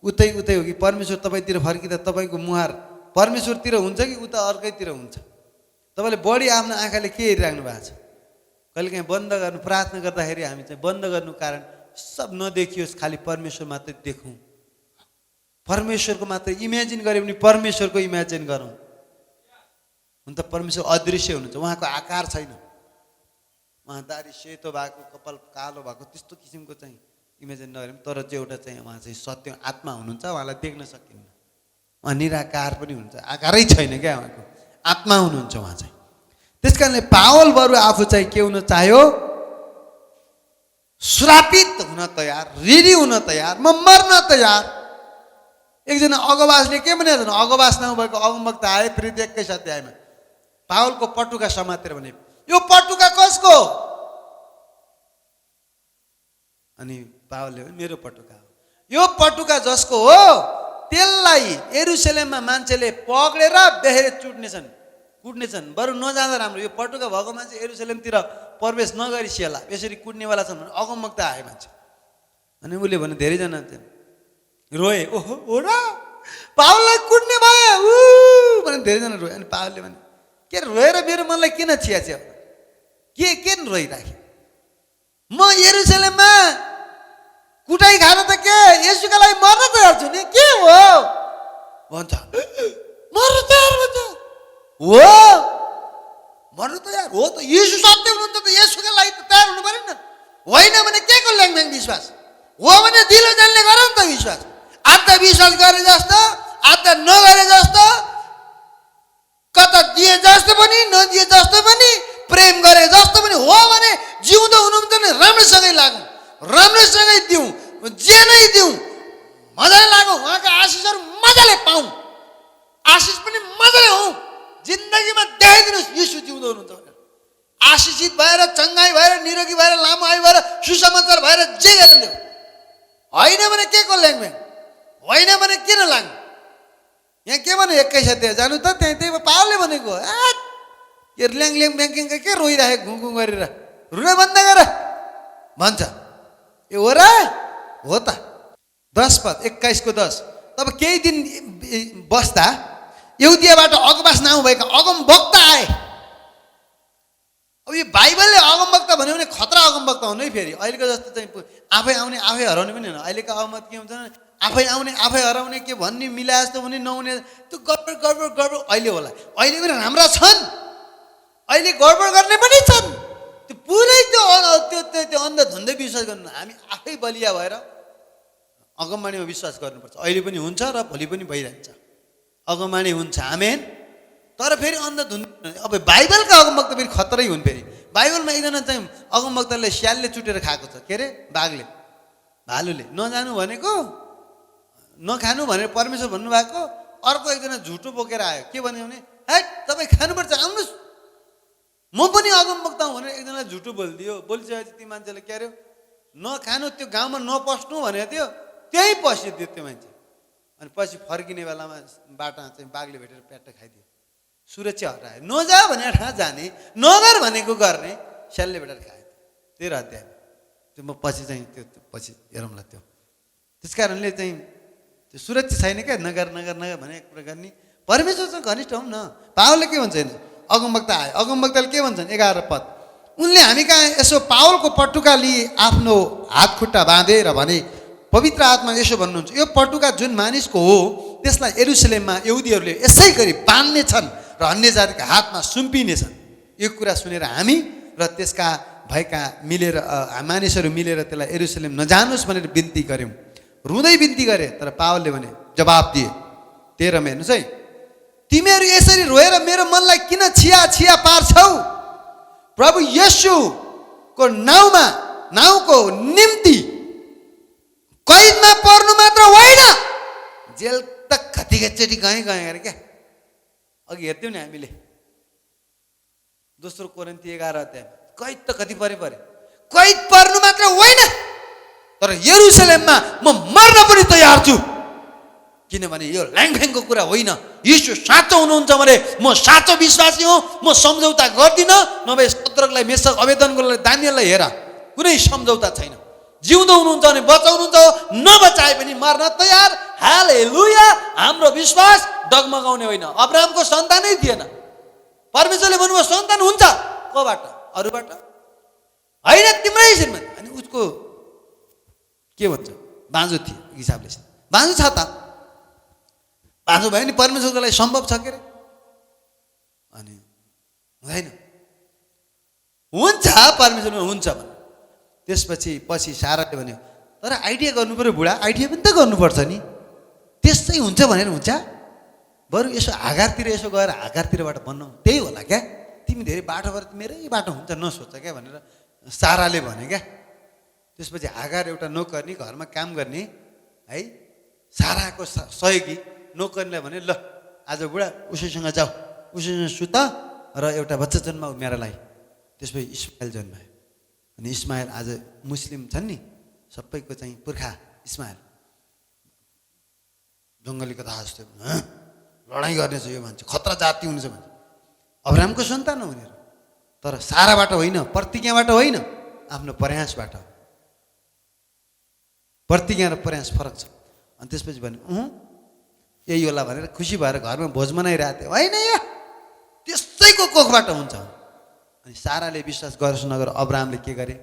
उतै उतै हो कि परमेश्वर तपाईँतिर फर्किँदा तपाईँको मुहार परमेश्वरतिर हुन्छ कि उता अर्कैतिर हुन्छ? तपाईँले बढी आफ्नो आँखाले के हेरिराख्नु भएको छ? कहिलेकाहीँ बन्द गर्नु, प्रार्थना गर्दाखेरि हामी चाहिँ बन्द गर्नु कारण सब नदेखियोस्, खालि परमेश्वर मात्रै देखौँ, परमेश्वरको मात्रै इमेजिन गऱ्यो भने परमेश्वरको इमेजिन गरौँ। हुन त परमेश्वर अदृश्य हुनुहुन्छ, उहाँको आकार छैन, उहाँ दारी सेतो भएको, कपाल कालो भएको त्यस्तो किसिमको चाहिँ इमेजिन नगरौँ। तर चाहिँ एउटा चाहिँ उहाँ चाहिँ सत्य आत्मा हुनुहुन्छ, उहाँलाई देख्न सकिन्न, उहाँ निराकार पनि हुन्छ, आकारै छैन क्या, उहाँको आत्मा हुनुहुन्छ उहाँ चाहिँ। त्यस कारणले पावल बरु आफू चाहिँ के हुन चाह्यो, श्रापित हुन तयार, ऋणी हुन तयार, म मर्न तयार। एकजना अगवासले के भनेको छ, अगवास नभएको अगमवक्ता आए प्रेरित 21 अध्यायमा पावलको पटुका समातेर भने, यो पटुका कसको? अनि पावलले भने मेरो पटुका हो। यो पटुका जसको हो त्यसलाई यरुशलेममा मान्छेले पक्रेर बेहेरे कुट्नेछन्, बरु नजाँदा राम्रो। यो पटुका भएको मान्छे यरुशलेमतिर प्रवेश नगरिसिएला, यसरी कुट्नेवाला छन् भने अगमवक्ता आए मान्छे। अनि उसले भने धेरैजना रोए, ओहो हो र पावललाई कुट्ने भयो भने धेरैजना रोए। अनि पावलले भने के रोएर मेरो मनलाई किन छियाछ्या, के रोइराखे, म यरुशलेममा कुटाइ खान त के येशूका लागि मर्न तयार छु नि, के हो भन्छ, मर्न तयार भन्छ, हो मर्न तयार हो त, येशू सत्य हुनुहुन्छ त येशूका लागि त तयार हुनु पऱ्यो नि, होइन भने के को ल्याङल्याङ विश्वास, हो भने दिलो जानले गर नि त विश्वास। आधा विश्वास गरे जस्तो, आधा नगरे जस्तो, कता दिए जस्तो पनि नदिए जस्तो पनि, प्रेम गरे जस्तो पनि, हो भने जिउँदो हुनुहुन्छ भने राम्रोसँगै लागौँ, राम्रोसँगै दिउँ, जे नै दिउँ, मजाले लागौँ, उहाँका आशिषहरू मजाले पाऊँ, आशिष पनि मजाले हौँ, जिन्दगीमा देखाइदिनुहोस् येशू जिउँदो हुनुहुन्छ भनेर। आशिषित भएर, चङ्गाई भएर, निरोगी भएर, लामो आयु भएर, सुसमाचार भएर जे गरेर देऊ, होइन भने के को ल्याङल्याङ, होइन भने किन लाग्नु। यहाँ के भन्यो 21 अध्याय जानु त, त्यही पावलले भनेको के ल्याङ ब्याङ्किङ के रोइराखेको घुङ गरेर, रुन बन्द गर भन्छ। ए हो र, हो त। 10 पद 21 को 10। तब केही दिन बस्दा यहुदियाबाट अगमवास नभएका अगमवक्ता आए। अब यो बाइबलले अगमवक्ता भन्यो भने खतरा अगमवक्ता हुनु है। फेरि अहिलेको जस्तो चाहिँ आफै आउने आफै हराउने पनि होइन। अहिलेको अगमवक्ता के हुन्छ भने आफै आउने आफै हराउने, के भन्ने मिलाए जस्तो भने नहुने, त्यो गडबड अहिले होला। अहिले पनि राम्रा छन्, अहिले गडबड गर्ने पनि छन्। त्यो पुरै त्यो अन्धधुन्दै विश्वास गर्नु, हामी आफै बलिया भएर अगमवाणीमा विश्वास गर्नुपर्छ। अहिले पनि हुन्छ र भोलि पनि भइरहन्छ, अगमवाणी हुन्छ, आमेन। तर फेरि अन्धधुन्दै, अब बाइबलका अगमवक्ता फेरि खतरै हुन्। फेरि बाइबलमा एकजना चाहिँ अगमवक्ताले स्यालले चुटेर खाएको छ, के अरे बाघले, भालुले। नजानु भनेको, नखानु भनेर परमेश्वर भन्नुभएको। अर्को एकजना झुटो बोकेर आयो, के भन्यो भने है तपाईँ खानुपर्छ, आउनुहोस् म पनि अगमवक्ता हुँ भनेर एकजनालाई झुटो बोलिदियो। बोलिसकेपछि ती मान्छेले के अरे नखानु, त्यो गाउँमा नपस्नु भनेको थियो, त्यहीँ पसिदियो त्यो मान्छे। अनि पछि फर्किने बेलामा बाटामा चाहिँ बाघले भेटेर प्याट्ट खाइदियो, सुरक्षा हरायो। नजा भनेर जाने, नगर भनेको गर्ने, स्यालले भेटेर खायो। 13 अध्याय त्यो म पछि चाहिँ त्यो पछि हेरौँला त्यो। त्यस कारणले चाहिँ त्यो सुरक्षा छैन क्या, नगर भनेको कुरा गर्ने। परमेश्वरसँग घनिष्ठ हौँ न। पावलले के भन्छ, अगमवक्ता आयो, अगमवक्ताले के भन्छन् 11 पद, उनले हामी कहाँ यसो पावलको पटुका लिए आफ्नो हात खुट्टा बाँधेर भने पवित्र आत्मा यसो भन्नुहुन्छ, यो पटुका जुन मानिसको हो त्यसलाई यरुशलेममा यहुदीहरूले यसै गरी बाँध्ने छन् र अन्य जातिका हातमा सुम्पिनेछन्। यो कुरा सुनेर हामी र त्यसका भएका मानिसहरू मिलेर त्यसलाई यरुशलेम नजानुहोस् भनेर बिन्ती गऱ्यौँ, रुँदै बिन्ती गरे। तर पावलले भने जवाब दिए, 13 मा हेर्नुहोस् है, तिमीहरू यसरी रोएर मेरो मनलाई किन छिया पार्छौ? प्रभु येशूको नाउँको निम्ति कैदमा पर्नु मात्र होइन, जेल त कतिचोटि गएँ अरे क्या। अघि हेर्थ्यौँ नि हामीले 2 कोरिन्थी 11 अध्याय, कैद त कति परे, कैद पर्नु मात्र होइन तर यरुशलेममा म मर्न पनि तयार छु। किनभने यो ल्याङफ्याङको कुरा होइन। यीशु साँचो हुनुहुन्छ भने म साँचो विश्वासी हुँ, म सम्झौता गर्दिनँ। नभए शद्रकलाई, मेशक, अबेदनगोलाई, दानियललाई हेर, कुनै सम्झौता छैन। जिउँदो हुनुहुन्छ भने बचाउनुहुन्छ, नबचाए पनि मर्न तयार। हालेलुया। हाम्रो विश्वास डगमगाउने होइन। अब्राहमको सन्तानै थिएन, परमेश्वरले भन्नुभयो सन्तान हुन्छ। कोबाट? अरूबाट होइन, तिम्रै श्रीमती। अनि उसको के भन्छ, बाँझो थियो हिसाबले। बाँझो छ त, बाँझो भयो नि परमेश्वरको लागि सम्भव छ के अरे? अनि हुँदैन, हुन्छ परमेश्वरमा हुन्छ भने। पछि साराले भन्यो तर आइडिया गर्नु पऱ्यो बुढा, आइडिया पनि त गर्नुपर्छ नि। त्यस्तै हुन्छ भनेर हुन्छ? बरु यसो हागारतिर यसो गएर हागारतिरबाट बनाऊ, त्यही होला क्या। तिमी धेरै बाटोबाट मेरै बाटो हुन्छ नसोच क्या भनेर साराले भने क्या। त्यसपछि हागार एउटा नोकर्नी, घरमा काम गर्ने है, साराको सहयोगी नोकर्नीलाई भने ल आज बुढा उसैसँग जाऊ, उसैसँग सुत र एउटा बच्चा जन्माऊ मेरा लागि। त्यसपछि इस्माइल जन्मायो। अनि इस्माइल आज मुस्लिम छन् नि, सबैको चाहिँ पुर्खा इस्माइल। जङ्गली कथा जस्तो लडाइँ गर्नेछ यो मान्छे, खतरा जाति हुनेछ भन्छ। अब्राहमको सन्तान हो उनीहरू, तर साराबाट होइन, प्रतिज्ञाबाट होइन, आफ्नो प्रयासबाट। प्रतिज्ञा र प्रयास फरक छ। अनि त्यसपछि भन्यो यही होला भनेर खुसी भएर घरमा भोज मनाइरहेको थियो। होइन, यो त्यसैको कोखबाट हुन्छ। अनि साराले विश्वास गरोस् नगर, अब्राहमले के गरे?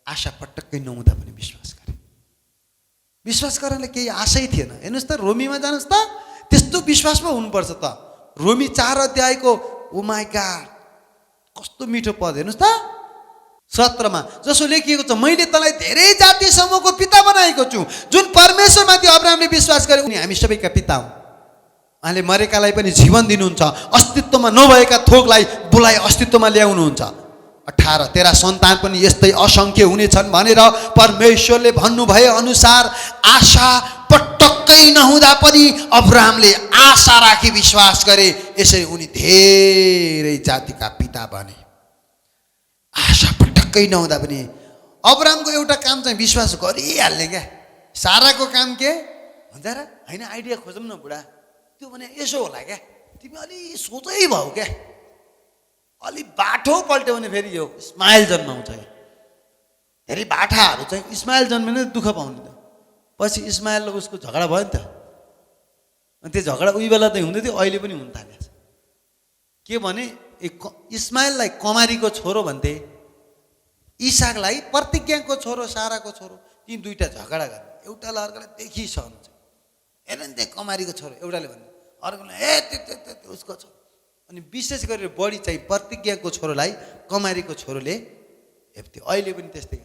आशा पटक्कै नहुँदा पनि विश्वास गरे। विश्वास गर्नलाई केही आशै थिएन। हेर्नुहोस् त, रोमीमा जानुहोस् त, त्यस्तो विश्वास पो हुनुपर्छ त। रोमी 4 अध्यायको ओ माई गॉड कस्तो मिठो पद हेर्नुहोस् त, 17मा जसो लेखिएको छ, मैले तँलाई धेरै जाति समूहको पिता बनाएको छु। जुन परमेश्वरमाथि अब्राहमले विश्वास गरे उनी हामी सबैका पिता हुन्। उहाँले मरेकालाई पनि जीवन दिनुहुन्छ, अस्तित्वमा नभएका थोकलाई बोलाइ अस्तित्वमा ल्याउनुहुन्छ। 18 तेरा सन्तान पनि यस्तै असङ्ख्य हुनेछन् भनेर परमेश्वरले भन्नुभए अनुसार आशा पटक्कै नहुँदा पनि अब्राहमले आशा राखी विश्वास गरे। यसरी उनी धेरै जातिका पिता बने। आशा पटक्कै नहुँदा पनि अब्राहमको एउटा काम चाहिँ विश्वास गरिहाल्ने क्या। साराको काम के हुन्छ र? होइन, आइडिया खोजौँ न बुढा, त्यो भने यसो होला क्या, तिमी अलि सोचै भाउ क्या, अलि बाठो पल्ट्यो भने फेरि यो इस्माइल जन्माउँछ। धेरै बाठाहरू चाहिँ इस्माइल जन्मेन दुःख पाउने त। पछि इस्माइल र उसको झगडा भयो नि त। अनि त्यो झगडा उही बेला त हुँदै थियो, अहिले पनि हुन थालेछ। के भने इस्माइललाई कमारीको छोरो भन्थे, इसाकलाई प्रतिज्ञाको छोरो, साराको छोरो। ती दुईटा झगडा गर्ने, एउटालाई अर्कालाई देखिसक्नु चाहिँ हेर नि त्यहाँ कमारीको छोरो, एउटाले भन्ने, अर्कोलाई त्यो उसको छोरो। अनि विशेष गरेर बढी चाहिँ प्रतिज्ञाको छोरोलाई कमारीको छोरोले हेप्थ्यो। अहिले पनि त्यस्तै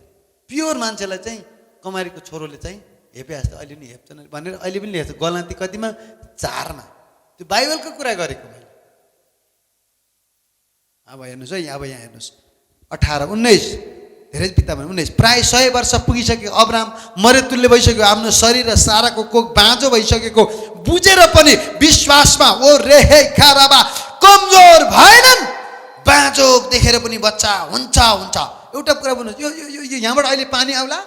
प्योर मान्छेलाई चाहिँ कमारीको छोरोले चाहिँ हेपे जस्तो अहिले पनि हेप्छन् भनेर अहिले पनि लेख्छ। गलाती कतिमा? 4मा। त्यो बाइबलको कुरा गरेको मैले। अब हेर्नुहोस् है, अब यहाँ हेर्नुहोस् 18, 19 धेरै पिता भने 19। प्राय 100 वर्ष पुगिसक्यो, अब्राहम मरेतुल्य भइसक्यो, आफ्नो शरीर र साराको कोख बाँझो भइसकेको बुझेर पनि विश्वासमा ओ रेहे खाराबा कमजोर भएनन्। बाँझो देखेर पनि बच्चा हुन्छ हुन्छ। एउटा कुरा भन्नुहोस्, यो यहाँबाट अहिले पानी आउला?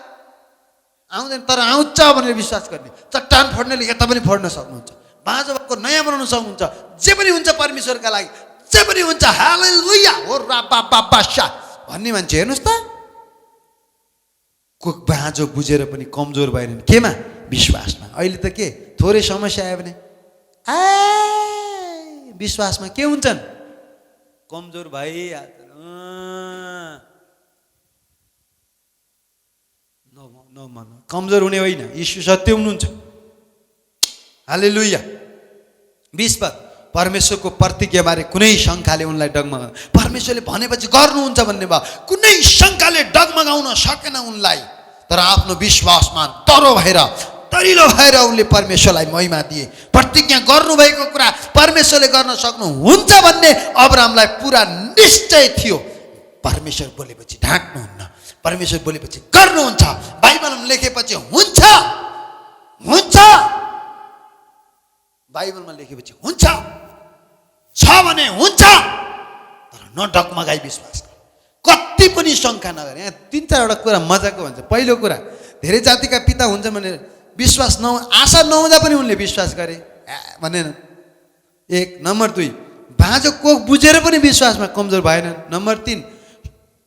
आउँदैन, तर आउँछ भनेर विश्वास गर्ने। चट्टान फोड्नेले यता पनि फोड्न सक्नुहुन्छ, बाँझो भएको नयाँ बनाउन सक्नुहुन्छ। जे पनि हुन्छ परमेश्वरका लागि, जे पनि हुन्छ। हालेलुया हो राबाबाबाशा भन्ने मान्छे हेर्नुहोस् त, कोक बाँझो बुझेर पनि कमजोर भएन। केमा? विश्वासमा। अहिले त के थोरै समस्या आयो भने विश्वासमा के हुन्छन्? कमजोर भइहाल्छ। कमजोर हुने होइन, यीशु सत्य हुनुहुन्छ। हालेलुया। 20 पद परमेश्वरको प्रतिज्ञाबारे कुनै शङ्काले उनलाई डगमगाउन, परमेश्वरले भनेपछि गर्नुहुन्छ भन्ने भयो, कुनै शङ्काले डगमगाउन सकेन उनलाई। तर आफ्नो विश्वासमा दरिलो भएर उनले परमेश्वरलाई महिमा दिए। प्रतिज्ञा गर्नुभएको कुरा परमेश्वरले गर्न सक्नुहुन्छ भन्ने अब्राहमलाई पुरा निश्चय थियो। परमेश्वर बोलेपछि ढाँट्नुहुन्न, परमेश्वर बोलेपछि गर्नुहुन्छ। बाइबलमा लेखेपछि हुन्छ हुन्छ, बाइबलमा लेखेपछि हुन्छ, छ भने हुन्छ। तर नडगमगाई विश्वास गर, कति पनि शङ्का नगरे। यहाँ 3-4 वटा कुरा मजाको भन्छ। पहिलो कुरा, धेरै जातिका पिता हुन्छ भने आशा नहुँदा पनि उनले विश्वास गरे भनेन। एक। नम्बर 2, भाँजो कोख बुझेर पनि विश्वासमा कमजोर भएनन्। नम्बर 3,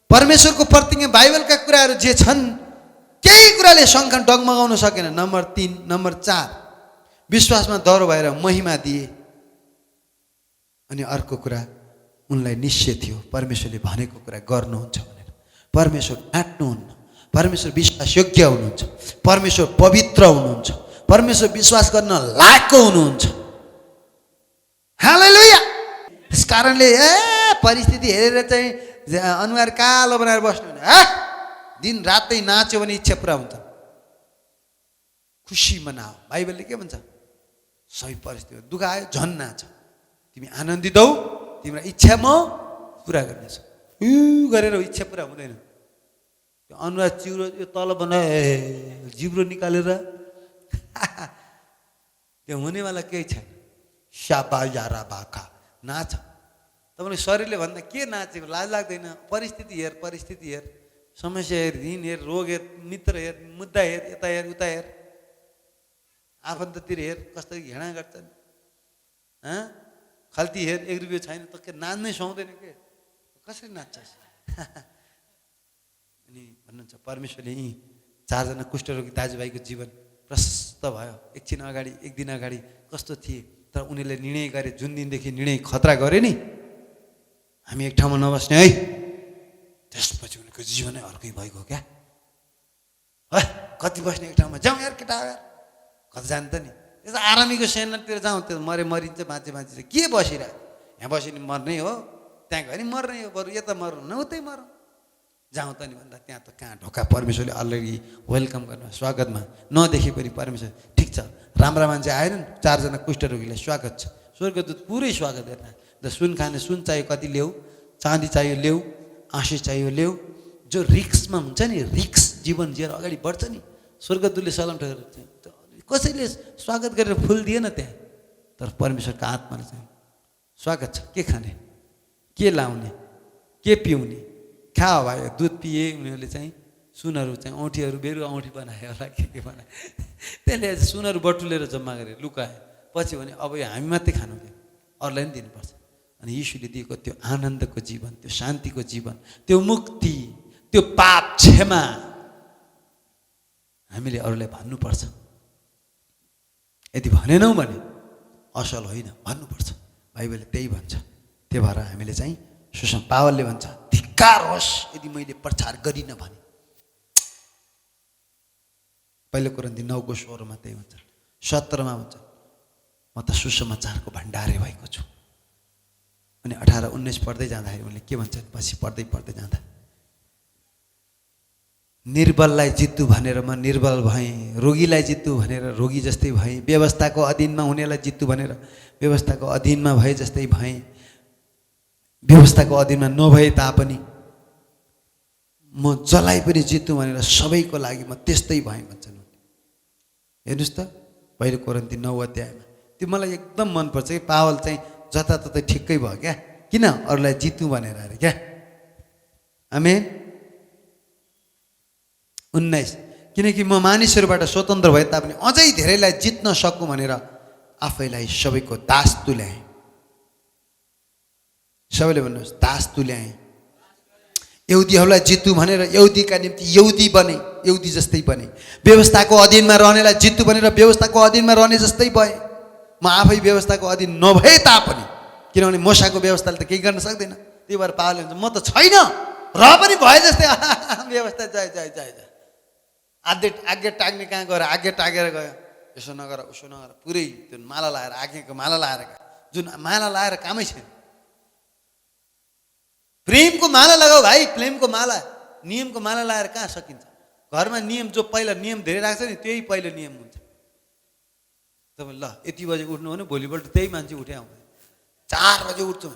परमेश्वरको प्रतिज्ञा बाइबलका कुराहरू जे छन् केही कुराले शङ्का डगमगाउन सकेन। नम्बर 3। नम्बर 4, विश्वासमा दह्रो भएर महिमा दिए। अनि अर्को कुरा, उनलाई निश्चय थियो परमेश्वरले भनेको कुरा गर्नुहुन्छ भनेर। परमेश्वर आँट्नुहुन्न, परमेश्वर विश्वासयोग्य हुनुहुन्छ, परमेश्वर पवित्र हुनुहुन्छ, परमेश्वर विश्वास गर्न लायकको हुनुहुन्छ। हालेलुया। त्यस कारणले परिस्थिति हेरेर चाहिँ अनुहार कालो बनाएर बस्नु हुने, दिन रातै नाच्यो भने इच्छा पुरा हुन्छ। खुसी मनाऊ। बाइबलले के भन्छ? सही परिस्थितिमा दुःख आयो झन् नाच, तिमी आनन्दित हौ, तिम्रो इच्छा म पुरा गर्नेछु। गरेर इच्छा पुरा हुँदैन। त्यो अनुहार चिउरो यो तल बनाए जिब्रो निकालेर त्यो हुनेवाला केही छैन। साबा यारा बाखा नाच। तपाईँले शरीरले भन्दा के नाचेको लाज लाग्दैन? परिस्थिति हेर, परिस्थिति हेर, समस्या हेर, ऋण हेर, रोग हेर, मित्र हेर, मुद्दा हेर, यता हेर उता हेर, आफन्ततिर हेर, कस्तो घृणा गर्छन्, खल्ती हेर, 1 रुपियाँ छैन त के नाच्नै सुहाउँदैन के? कसरी नाच्छस्? अनि भन्नुहुन्छ परमेश्वरले यी 4 जना कुष्ठरोगी दाजुभाइको जीवन प्रशस्त भयो। एकछिन अगाडि, 1 दिन अगाडि कस्तो थिए, तर उनीहरूले निर्णय गरे, जुन दिनदेखि निर्णय खतरा गरे नि, हामी एक ठाउँमा नबस्ने है, त्यसपछि उनीहरूको जीवनै अर्कै भएको क्या। है कति बस्ने एक ठाउँमा? जाउँ यार केटा, यार कता जान्छ नि? त्यसो आरामीको सेनातिर जाउँ, त्यो मरे मरिन्छ, बाँचे बाँचिन्छ, के बसिरह? यहाँ बस्यो नि मर्नै हो, त्यहाँ गयो नि मर्नै हो, बरु यता मरौँ न उतै मरौँ, जाउँ त नि भन्दा त्यहाँ त कहाँ ढोका परमेश्वरले अलरेडी वेलकम गर्नु, स्वागतमा नदेखे पनि परमेश्वर ठिक छ, राम्रा मान्छे आएनन्, 4 जना कुष्ठरोगीलाई स्वागत छ, स्वर्गदूत पुरै स्वागत गर्न। द सुन खाने सुन चाहियो कति ल्याऊ, चाँदी चाहियो ल्याऊ, आशिष चाहियो ल्याऊ। जो रिक्समा हुन्छ नि, रिक्स जीवन जिएर अगाडि बढ्छ नि, स्वर्गदूतले सलाम ठोकेर कसैले स्वागत गरेर फुल दिएन त्यहाँ, तर परमेश्वरको आत्माले चाहिँ स्वागत छ। के खाने, के लाउने, के पिउने, खा भयो, दुध पिए, उनीहरूले चाहिँ सुनहरू चाहिँ औँठीहरू बेरु औँठी बनायो होला, के बनायो, त्यसले सुनहरू बटुलेर जम्मा गरेर लुकायो। पछि भने अब यो हामी मात्रै खानु, क्या अरूलाई पनि दिनुपर्छ। अनि यीशुले दिएको त्यो आनन्दको जीवन, त्यो शान्तिको जीवन, त्यो मुक्ति, त्यो पाप क्षमा हामीले अरूलाई भन्नुपर्छ। यदि भनेनौँ भने असल होइन, भन्नुपर्छ। बाइबलले त्यही भन्छ। त्यही भएर हामीले चाहिँ सुसम पावलले भन्छ, धिक्कार होस् यदि मैले प्रचार गरिनँ भने। पहिलो कोरिन्थी 9:16 त्यही भन्छ, 17 भन्छ, म त सुसमाचारको भण्डारे भएको छु। अनि 18-19 पढ्दै जाँदाखेरि उनले के भन्छ, पछि पढ्दै जाँदा, निर्बललाई जित्तु भनेर म निर्बल भएँ, रोगीलाई जित्तु भनेर रोगी जस्तै भएँ, व्यवस्थाको अधीनमा हुनेलाई जित्तु भनेर व्यवस्थाको अधीनमा भए जस्तै भएँ, व्यवस्थाको अधीनमा नभए तापनि म जसलाई पनि जित्तु भनेर सबैको लागि म त्यस्तै भएँ भन्छन्। हेर्नुहोस् त, पहिलो कोरिन्थी 9 त्यो मलाई एकदम मनपर्छ कि पावल चाहिँ जताततै ठिक्कै भयो क्या, किन अरूलाई जित्नु भनेर अरे क्या। आमेन। 19, किनकि म मानिसहरूबाट स्वतन्त्र भए तापनि अझै धेरैलाई जित्न सकूँ भनेर आफैलाई सबैको दास तुल्याएँ। सबैले भन्नुहोस्, दास तुल्याएँ। यहुदीहरूलाई जित्तु भनेर यहुदीका निम्ति यहुदी बने, यहुदी जस्तै बने। व्यवस्थाको अधीनमा रहनेलाई जित्तु भनेर व्यवस्थाको अधीनमा रहने जस्तै भए। म आफै व्यवस्थाको अधीन नभए तापनि, किनभने मोसाको व्यवस्थाले त केही गर्न सक्दैन। त्यही भएर पावलले भन्छ, म त छैन र पनि भए जस्तै व्यवस्था जय जय जय जय, आज्ञा टाग्ने कहाँ गएर आज्ञा टागेर गयो, यसो नगर उसो नगर, पुरै त्यो माला लाएर, आज्ञाको माला लाएर गयो, जुन माला लाएर कामै छैन। प्रेमको माला लगाऊ भाइ, प्रेमको माला, नियमको माला लाएर कहाँ सकिन्छ? घरमा नियम जो पहिला नियम धेरै राख्छ नि, त्यही पहिलो नियम हुन्छ। तपाईँ ल यति बजे उठ्नु भने भोलिपल्ट त्यही मान्छे उठे आउँदैन, 4 बजे उठ्छु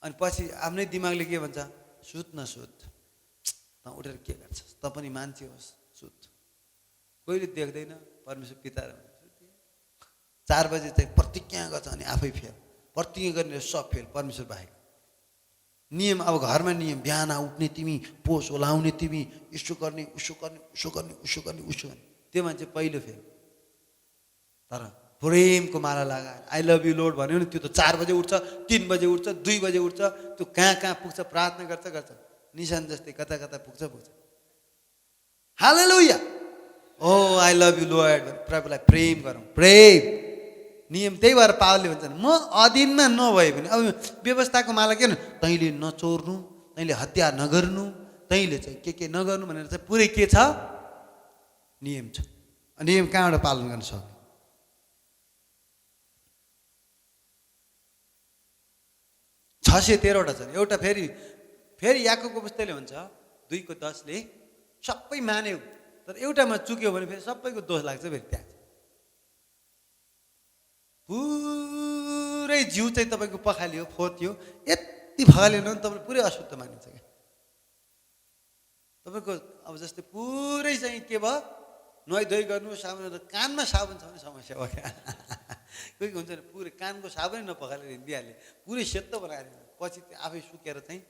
अनि पछि आफ्नै दिमागले के भन्छ, सुत न सुत, त उठेर के गर्छस्, त पनि मान्छे होस्, सुत। कोहीले देख्दैन, परमेश्वर पिता 4 बजे चाहिँ प्रतिज्ञा गर्छ अनि आफै फेल, प्रतिज्ञा गर्ने सब फेल, परमेश्वर बाहेक। नियम, अब घरमा नियम, बिहान उठ्ने तिमी, पोस ओलाउने तिमी, यसो गर्ने उसो गर्ने उसो गर्ने उसो गर्ने उसो गर्ने, त्यो मान्छे पहिलो फेल। तर प्रेमको माला लगाएर आई लभ यु लोड भन्यो भने त्यो त 4 बजे उठ्छ, 3 बजे उठ्छ, 2 बजे उठ्छ, त्यो कहाँ कहाँ पुग्छ, प्रार्थना गर्छ। निशान जस्तै कता कता पुग्छ। हालेलुया। ओ आई लभ यु लोड, प्रभुलाई प्रेम गरौँ। प्रेम नियम। त्यही भएर पावलले भन्छन् म अधीनमा नभए पनि, अब व्यवस्थाको माला के तैँले नचोर्नु, तैँले हत्या नगर्नु, तैँले चाहिँ के नगर्नु भनेर चाहिँ पुरै के छ, नियम छ। नियम कहाँबाट पालन गर्न सक्ने? 613 वटा छन्। एउटा फेरि याकोबको पुस्तकले भन्छ 2:10ले सबै मान्यो, तर एउटामा चुक्यो भने फेरि सबैको दोष लाग्छ। फेरि त्यहाँ पुरै जिउ चाहिँ तपाईँको पखालियो, फोत्यो, यति फगालेन भने तपाईँ पुरै अशुद्ध मानिन्छ क्या। तपाईँको अब जस्तै पुरै चाहिँ के भयो, नुहाइधुवाइ गर्नु, साबुन, कानमा साबुन छ भने समस्या हो क्या। कोही हुन्छ नि पुरै कानको साबुनै नपखालेर हिँडिहाल्यो, पुरै सेतो बनाएर पछि आफै सुकेर चाहिँ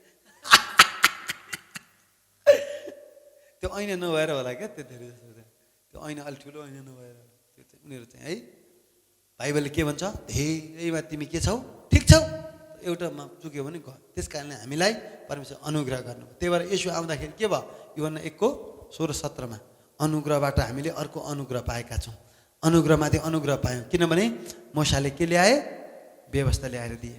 त्यो ऐना नभएर होला क्या। त्यो धेरै जस्तो त्यो ऐना अलि ठुलो ऐना नभएर त्यो चाहिँ उनीहरू चाहिँ है। बाइबलले के भन्छ, धेरैमा तिमी के छौ, ठिक छौ, एउटामा चुक्यो भने गयो। त्यस कारणले हामीलाई परमेश्वर अनुग्रह गर्नु। त्यही भएर यसो आउँदाखेरि के भयो, यूहन्ना 1:16-17 अनुग्रहबाट हामीले अर्को अनुग्रह पाएका छौँ। अनुग्रहमाथि अनुग्रह पायौँ, किनभने मूसाले के ल्याए, व्यवस्था ल्याएर दिए।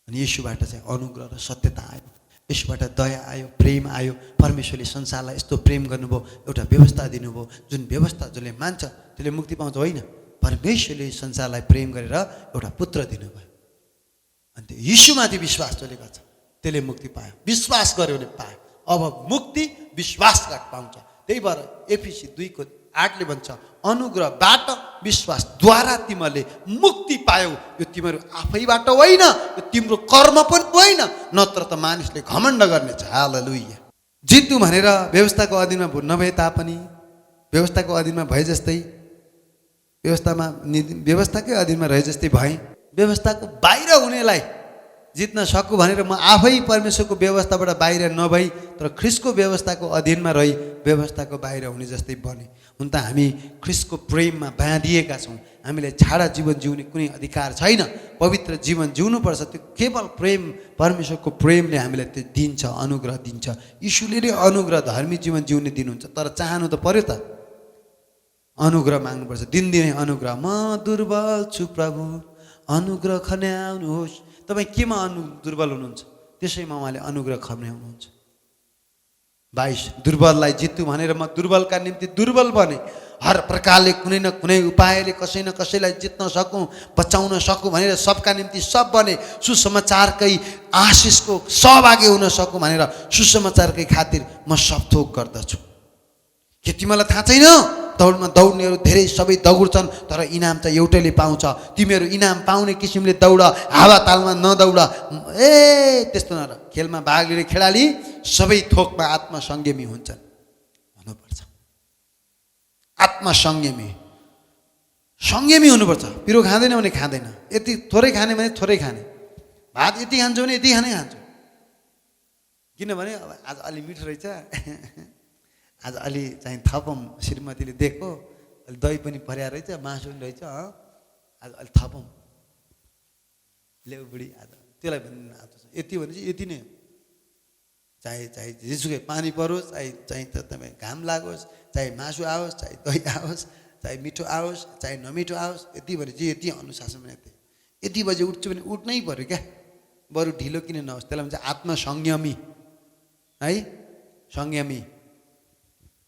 अनि येशूबाट चाहिँ अनुग्रह र सत्यता आयो, यसबाट दया आयो, प्रेम आयो। परमेश्वरले संसारलाई यस्तो प्रेम गर्नुभयो, एउटा व्यवस्था दिनुभयो। जुन व्यवस्था जसले मान्छ त्यसले मुक्ति पाउँछ होइन, परमेश्वरले संसारलाई प्रेम गरेर एउटा पुत्र दिनुभयो। अनि त्यो यीशुमाथि विश्वास जसले गर्छ त्यसले मुक्ति पायो। विश्वास गर्यो भने पायो। अब मुक्ति विश्वासबाट पाउँछ। त्यही भएर एफिसी 2:8ले भन्छ अनुग्रहबाट विश्वासद्वारा तिमीहरूले मुक्ति पायौ। यो तिमीहरू आफैबाट होइन, यो तिम्रो कर्म पनि होइन, नत्र त मानिसले घमण्ड गर्नेछ। हालेलुया। जित्नु भनेर व्यवस्थाको अधीनमा नभए तापनि, व्यवस्थाको अधीनमा भए जस्तै, व्यवस्थाकै अधीनमा रहे जस्तै भए, व्यवस्थाको बाहिर हुनेलाई जित्न सकु भनेर म आफै परमेश्वरको व्यवस्थाबाट बाहिर नभई तर ख्रिस्टको व्यवस्थाको अधीनमा रही व्यवस्थाको बाहिर हुने जस्तै बने। हुन त हामी ख्रिस्टको प्रेममा बाँधिएका छौँ। हामीले छाडा जीवन जिउने कुनै अधिकार छैन। पवित्र जीवन जिउनुपर्छ। त्यो केवल प्रेम, परमेश्वरको प्रेमले हामीलाई त्यो दिन्छ, अनुग्रह दिन्छ। यीशुले नै अनुग्रह धर्मी जीवन जिउने दिनुहुन्छ। तर चाहनु त पर्यो त, अनुग्रह माग्नुपर्छ, दिनदिनै अनुग्रह। म दुर्बल छु प्रभु, अनुग्रह खन्याउनुहोस्। तपाईँ केमा दुर्बल हुनुहुन्छ, त्यसैमा उहाँले अनुग्रह खन्याउनुहुन्छ। 22 दुर्बललाई जित्नु भनेर म दुर्बलका निम्ति दुर्बल बने। हर प्रकारले कुनै न कुनै उपायले कसै न कसैलाई जित्न सकौँ, बचाउन सकौँ भनेर सबका निम्ति सब बने। सुसमाचारकै आशिषको सहभागी हुन सकौँ भनेर सुसमाचारकै खातिर म सब थोक गर्दछु। के तिमीलाई थाहा छैन, दौडमा दौड्नेहरू धेरै सबै दौड्छन् तर इनाम चाहिँ एउटैले पाउँछ। तिमीहरू इनाम पाउने किसिमले दौड, हावातालमा नदौड। त्यस्तो नर। खेलमा भाग लिने खेलाडी सबै थोकमा आत्मसंयमी हुन्छन्, हुनुपर्छ। आत्मसंयमी हुनुपर्छ। पिरो खाँदैन भने खाँदैन, यति थोरै खाने भने थोरै खाने, भात यति खान्छु भने यति खानै खान्छु। किनभने अब आज अलि मिठो रहेछ, आज अलि चाहिँ थपौँ, श्रीमतीले दिएको अलि दही पनि पर्या रहेछ, मासु पनि रहेछ, आज अलि थपौँ, ल्याउ बुढी आज त्यसलाई भन्नु। यति भने चाहिँ यति नै हो। चाहे जेसुकै पानी परोस्, चाहे तपाईँ घाम लागोस्, चाहे मासु आओस्, चाहे दही आओस्, चाहे मिठो आओस्, चाहे नमिठो आओस्, यति भने चाहिँ यति अनुशासन भने यति बजे उठ्छु भने उठ्नै पऱ्यो क्या। बरु ढिलो किन नहोस्, त्यसलाई भन्छ आत्मसंयमी है। संयमी।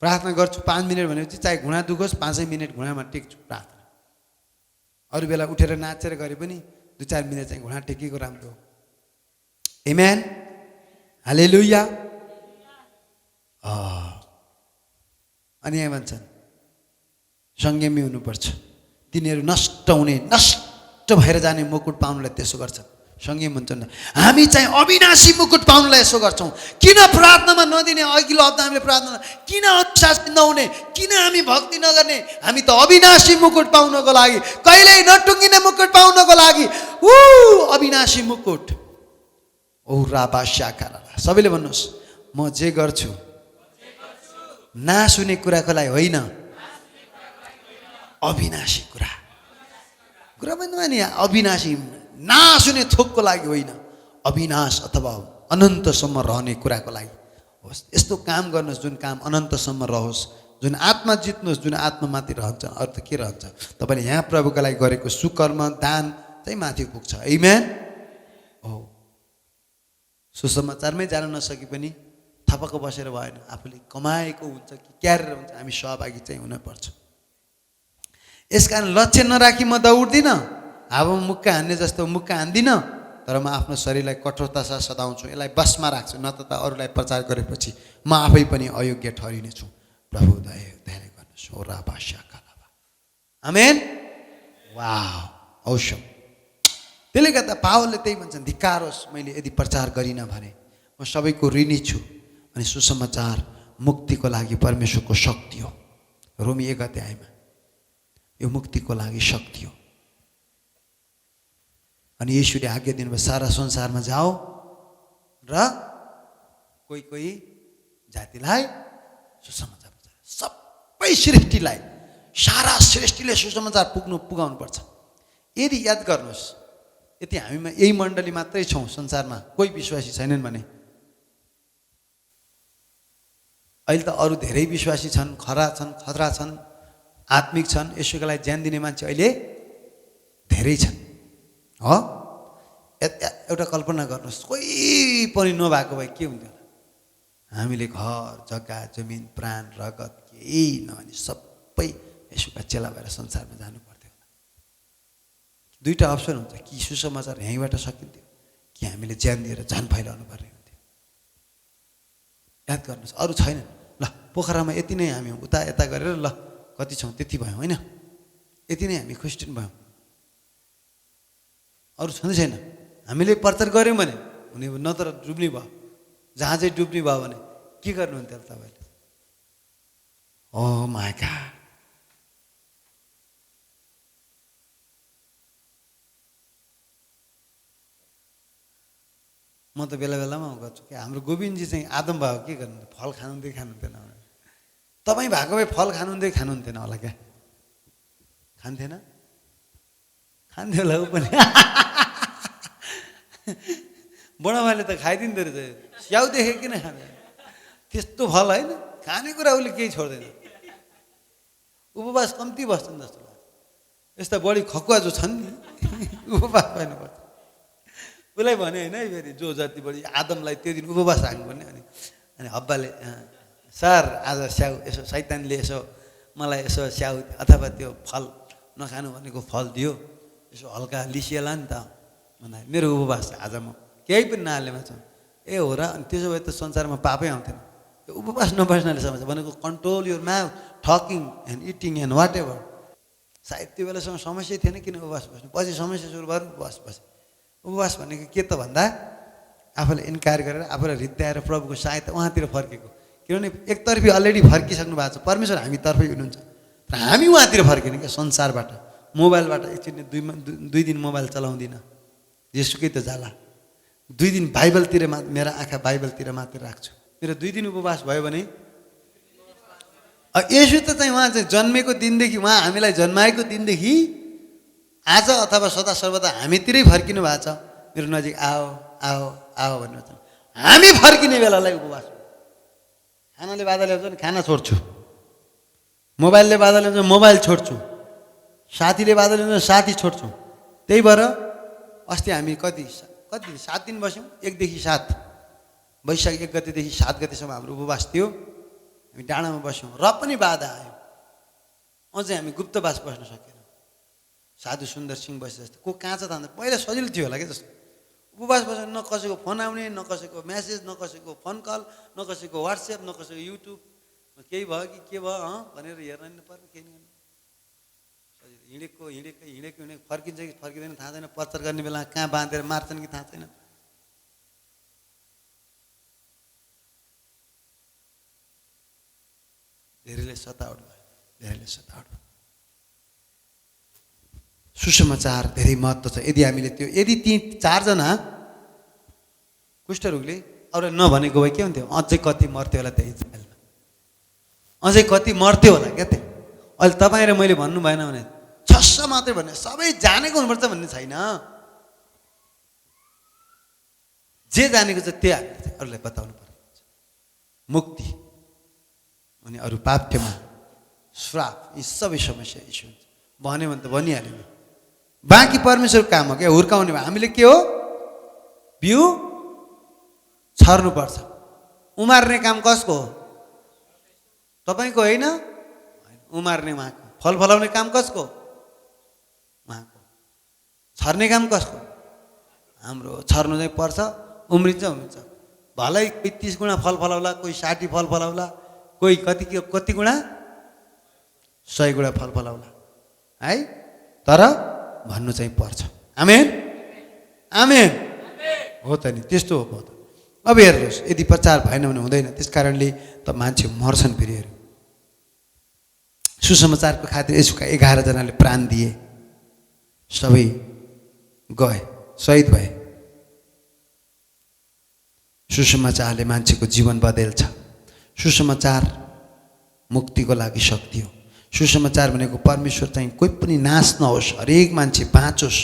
प्रार्थना गर्छु 5 मिनट भनेपछि चाहे घुँडा दुखोस् 5 मिनट घुँडामा टेक्छु प्रार्थना। अरू बेला उठेर नाचेर गरे पनि 2-4 मिनट चाहिँ घुँडा टेकेको राम्रो हो। आमेन, हालेलुया। अनि यहाँ भन्छन् संयमी हुनुपर्छ। तिनीहरू नष्ट भएर जाने मुकुट पाउनुलाई त्यसो गर्छन्। संयम भन्छन्। हामी चाहिँ अविनाशी मुकुट पाउनुलाई यसो गर्छौँ। किन प्रार्थनामा नदिने, अघिल्लो हप्ता हामीले प्रार्थना किन अनुशासित नहुने, किन हामी भक्ति नगर्ने? हामी त अविनाशी मुकुट पाउनको लागि, कहिल्यै नटुङ्गिने मुकुट पाउनको लागि। अविनाशी मुकुट। सबैले भन्नुहोस्, म जे गर्छु नासुने कुराको लागि होइन, अविनाशी कुरा कुरा भन्नुमा नि अविनाशी नाश हुने थोकको लागि होइन, अविनाश अथवा अनन्तसम्म रहने कुराको लागि होस्। यस्तो काम गर्नुहोस् जुन काम अनन्तसम्म रहोस्, जुन आत्मा जित्नुहोस्, जुन आत्मामाथि रहन्छ। अर्थ के रहन्छ? तपाईँले यहाँ प्रभुको लागि गरेको सुकर्म दान चाहिँ माथि पुग्छ। आमेन हो। सुसमाचारमै जान नसके पनि थपक्क बसेर भएन, आफूले कमाएको हुन्छ कि क्यारेर हुन्छ, हामी सहभागी चाहिँ हुनपर्छ। यसकारण लक्ष्य नराखी म दौड्दिनँ, हावामा मुक्का हान्ने जस्तो मुक्का हान्दिनँ, तर म आफ्नो शरीरलाई कठोरता साथ सदाउँछु, यसलाई बसमा राख्छु, न त अरूलाई प्रचार गरेपछि म आफै पनि अयोग्य ठहरिनेछु। प्रभु दया गर्नुहोस्। हो राबाशा कालाबा। आमेन। वाह औसम। त्यसले गर्दा पावलले त्यही भन्छन्, धिक्कार होस् मैले यदि प्रचार गरिनँ भने, म सबैको ऋणी छु। अनि सुसमाचार मुक्तिको लागि परमेश्वरको शक्ति हो। रोमी 1 अध्यायमा यो मुक्तिको लागि शक्ति हो। अनि येशूले आज्ञा दिनुभयो, सारा संसारमा जाओ र कोही कोही जातिलाई सुसमाचार प्रचार, सबै सृष्टिलाई, सारा सृष्टिले सुसमाचार पुगाउनु पर्छ। यदि याद गर्नुहोस्, यदि हामीमा यही मण्डली मात्रै छौँ संसारमा, कोही विश्वासी छैनन् भने, अहिले त अरू धेरै विश्वासी छन्, खतरा छन्, आत्मिक छन्, यसोको लागि ज्यान दिने मान्छे अहिले धेरै छन् हो। एउटा कल्पना गर्नुहोस्, कोही पनि नभएको भए के हुन्थ्यो? हामीले घर जग्गा जमिन प्राण रगत केही नभने सबै यसोका चेला भएर संसारमा जानु पर्थ्यो। दुईवटा अप्सन हुन्छ, कि सुसमाचार यहीँबाट सकिन्थ्यो, कि हामीले ज्यान दिएर झन् फैलाउनु पर्ने हुन्थ्यो। याद गर्नुहोस्, अरू छैन। ल पोखरामा यति नै हामी उता यता गरेर ल कति छौँ त्यति भयौँ होइन, यति नै हामी क्रिस्चियन भयौँ, अरू छँदै छैन। हामीले प्रचार गऱ्यौँ भने हुने, नत्र डुब्ने भयो। जहाँ चाहिँ डुब्ने भयो भने के गर्नुहुन्थ्यो तपाईँले? Oh my god. म त बेला बेलामा गर्छु कि हाम्रो गोविन्दजी चाहिँ आदम भयो, के गर्नुहुन्थ्यो? फल खानुहुन्थेन। तपाईँ भएको भए फल खानुहुन्थेन होला क्या? खान्थेन? खान्थ्यो होला ऊ पनि। बडामाले त खाइदिँदो रहेछ, स्याउ देखे किन खाँदैन? त्यस्तो फल होइन, खानेकुरा उसले केही छोड्दैन। उपवास कम्ती बस्छन् जस्तो लाग्छ। यस्ता बढी खकुवा जो छन् नि उपवास गर्नुपर्छ। उसलाई भने होइन है, फेरि जो जति बढी आदमलाई त्यो दिन उपवास राख्नुपर्ने। अनि हब्बाले, सर आज स्याउ, यसो शैतानले यसो मलाई यसो स्याउ अथवा त्यो फल नखानु भनेको फल दियो, यसो हल्का लिसिएला नि त भन्दा मेरो उपवास आज म केही पनि नहालेमा छु। ए हो र? अनि त्यसो भए त संसारमा पापै आउँथेन। यो उपवास नबस्नाले समस्या भनेको control your mouth, talking and eating and whatever. सायद त्यो बेलासम्म समस्या थिएन किन उपवास बस्नु, पछि समस्या सुरु भयो उपवास बस्यो। उपवास भनेको के त भन्दा आफूलाई इन्कार गरेर, आफूलाई हृदयाएर प्रभुको सहायता उहाँतिर फर्केको। किनभने एकतर्फी अलरेडी फर्किसक्नु भएको छ, परमेश्वर हामीतर्फै हुनुहुन्छ, तर हामी उहाँतिर फर्किने क्या। संसारबाट, मोबाइलबाट एकचोटि 2 दिन मोबाइल चलाउँदिनँ, जेसुकै त जाला। 2 दिन बाइबलतिर मेरो आँखा बाइबलतिर मात्र राख्छु। मेरो 2 दिन उपवास भयो भने यसो त चाहिँ उहाँ चाहिँ जन्मेको दिनदेखि, उहाँ हामीलाई जन्माएको दिनदेखि आज अथवा सदा सर्वदा हामीतिरै फर्किनु भएको छ। मेरो नजिक आओ आओ आओ भन्नु छ, हामी फर्किने बेलालाई उपवास। खानाले बाधा ल्याउँछ भने खाना छोड्छु, मोबाइलले बाधा ल्याउँछ मोबाइल छोड्छु, साथीले बाधा ल्याउँछ साथी छोड्छु। त्यही भएर अस्ति हामी कति 7 दिन बस्यौँ, 1 देखि 7, वैशाख 1 गतेदेखि 7 गतेसम्म हाम्रो उपवास थियो। हामी डाँडामा बस्यौँ र पनि बाधा आयो, अझै हामी गुप्तवास बस्न सकेनौँ। साधु सुन्दर सिंह बसे जस्तो को काँचा थाहा, पहिला सजिलो थियो होला क्या जस्तो। उपवास बसेर न कसैको फोन आउने, न कसैको म्यासेज, न कसैको फोन कल, न कसैको वाट्सएप, न कसैको युट्युब, केही भयो कि के भयो भनेर हेर्न पर्ने, केही नहीं। हिँडेको फर्किन्छ कि फर्किँदैन थाहा छैन। प्रचार गर्ने बेला कहाँ बाँधेर मार्छन् कि थाहा छैन। धेरैले सतावट भयो, धेरैले सतावट भयो। सुसमाचार धेरै महत्त्व छ। यदि हामीले त्यो, यदि ती 4 जना कुष्ठरोगले अरू नभनेको भए के हुन्थ्यो? अझै कति मर्थ्यो होला त्यही जेलमा, अझै कति मर्थ्यो होला क्या त्यहाँ। अहिले तपाईँ र मैले भन्नु भएन भने छस्स मात्रै भन्ने, सबै जानेको हुनुपर्छ भन्ने छैन। जे जानेको छ त्यही हामीले अरूलाई बताउनु पर्छ। मुक्ति अनि अरू पाठ्यमा श्राप, यी सबै समस्या इस्यु हुन्छ। भन्यो भने त भनिहाल्यो नि, बाँकी परमेश्वरको काम हो क्या। हुर्काउने भयो हामीले के हो, बिउ छर्नुपर्छ। उमार्ने काम कसको हो, तपाईँको होइन, उमार्ने उहाँको। फल फलाउने काम कसको, उहाँको। छर्ने काम कसको, हाम्रो। छर्नु चाहिँ पर्छ, उम्रिन्छ हुन्छ। भलै कोही 30 गुणा फल फलाउला, कोही 60 फल फलाउला, कोही कति गुणा 100 गुणा फल फलाउला है, तर भन्नु चाहिँ पर्छ। आमेन आमेन हो त नि, त्यस्तो हो त। अब हेर्नुहोस्, यदि प्रचार भएन भने हुँदैन। त्यस कारणले त मान्छे मर्छन् फेरि। सुसमाचारको खातिर यसुका 11 जनाले प्राण दिए, सबै गए, शहीद भए। सुसमाचारले मान्छेको जीवन बदल्छ। सुसमाचार मुक्तिको लागि शक्ति हो। सुसमाचार भनेको परमेश्वर चाहिँ कोही पनि नाश नहोस्, हरेक मान्छे बाँचोस्,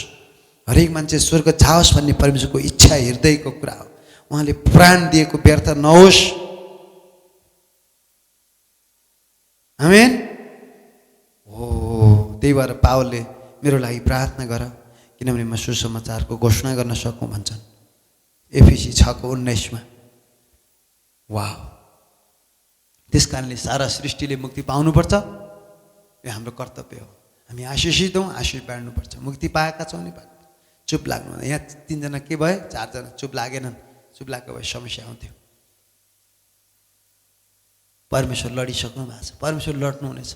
हरेक मान्छे स्वर्ग जाओस् भन्ने परमेश्वरको इच्छा, हृदयको कुरा हो। उहाँले प्राण दिएको व्यर्थ नहोस्। आमेन हो। त्यही भएर पावलले मेरो लागि प्रार्थना गर, किनभने म सुसमाचारको घोषणा गर्न सकौँ भन्छन् एफिसी 6:19। वाह! त्यस कारणले सारा सृष्टिले मुक्ति पाउनुपर्छ, यो हाम्रो कर्तव्य हो। हामी आशिषित हौँ, आशिष बाँड्नुपर्छ। मुक्ति पाएका छौँ नि, चुप लाग्नु। यहाँ 3 जना के भयो, 4 जना चुप लागेनन्। चुप लागेको भए समस्या आउँथ्यो। परमेश्वर लडिसक्नु भएको छ, परमेश्वर लड्नुहुनेछ।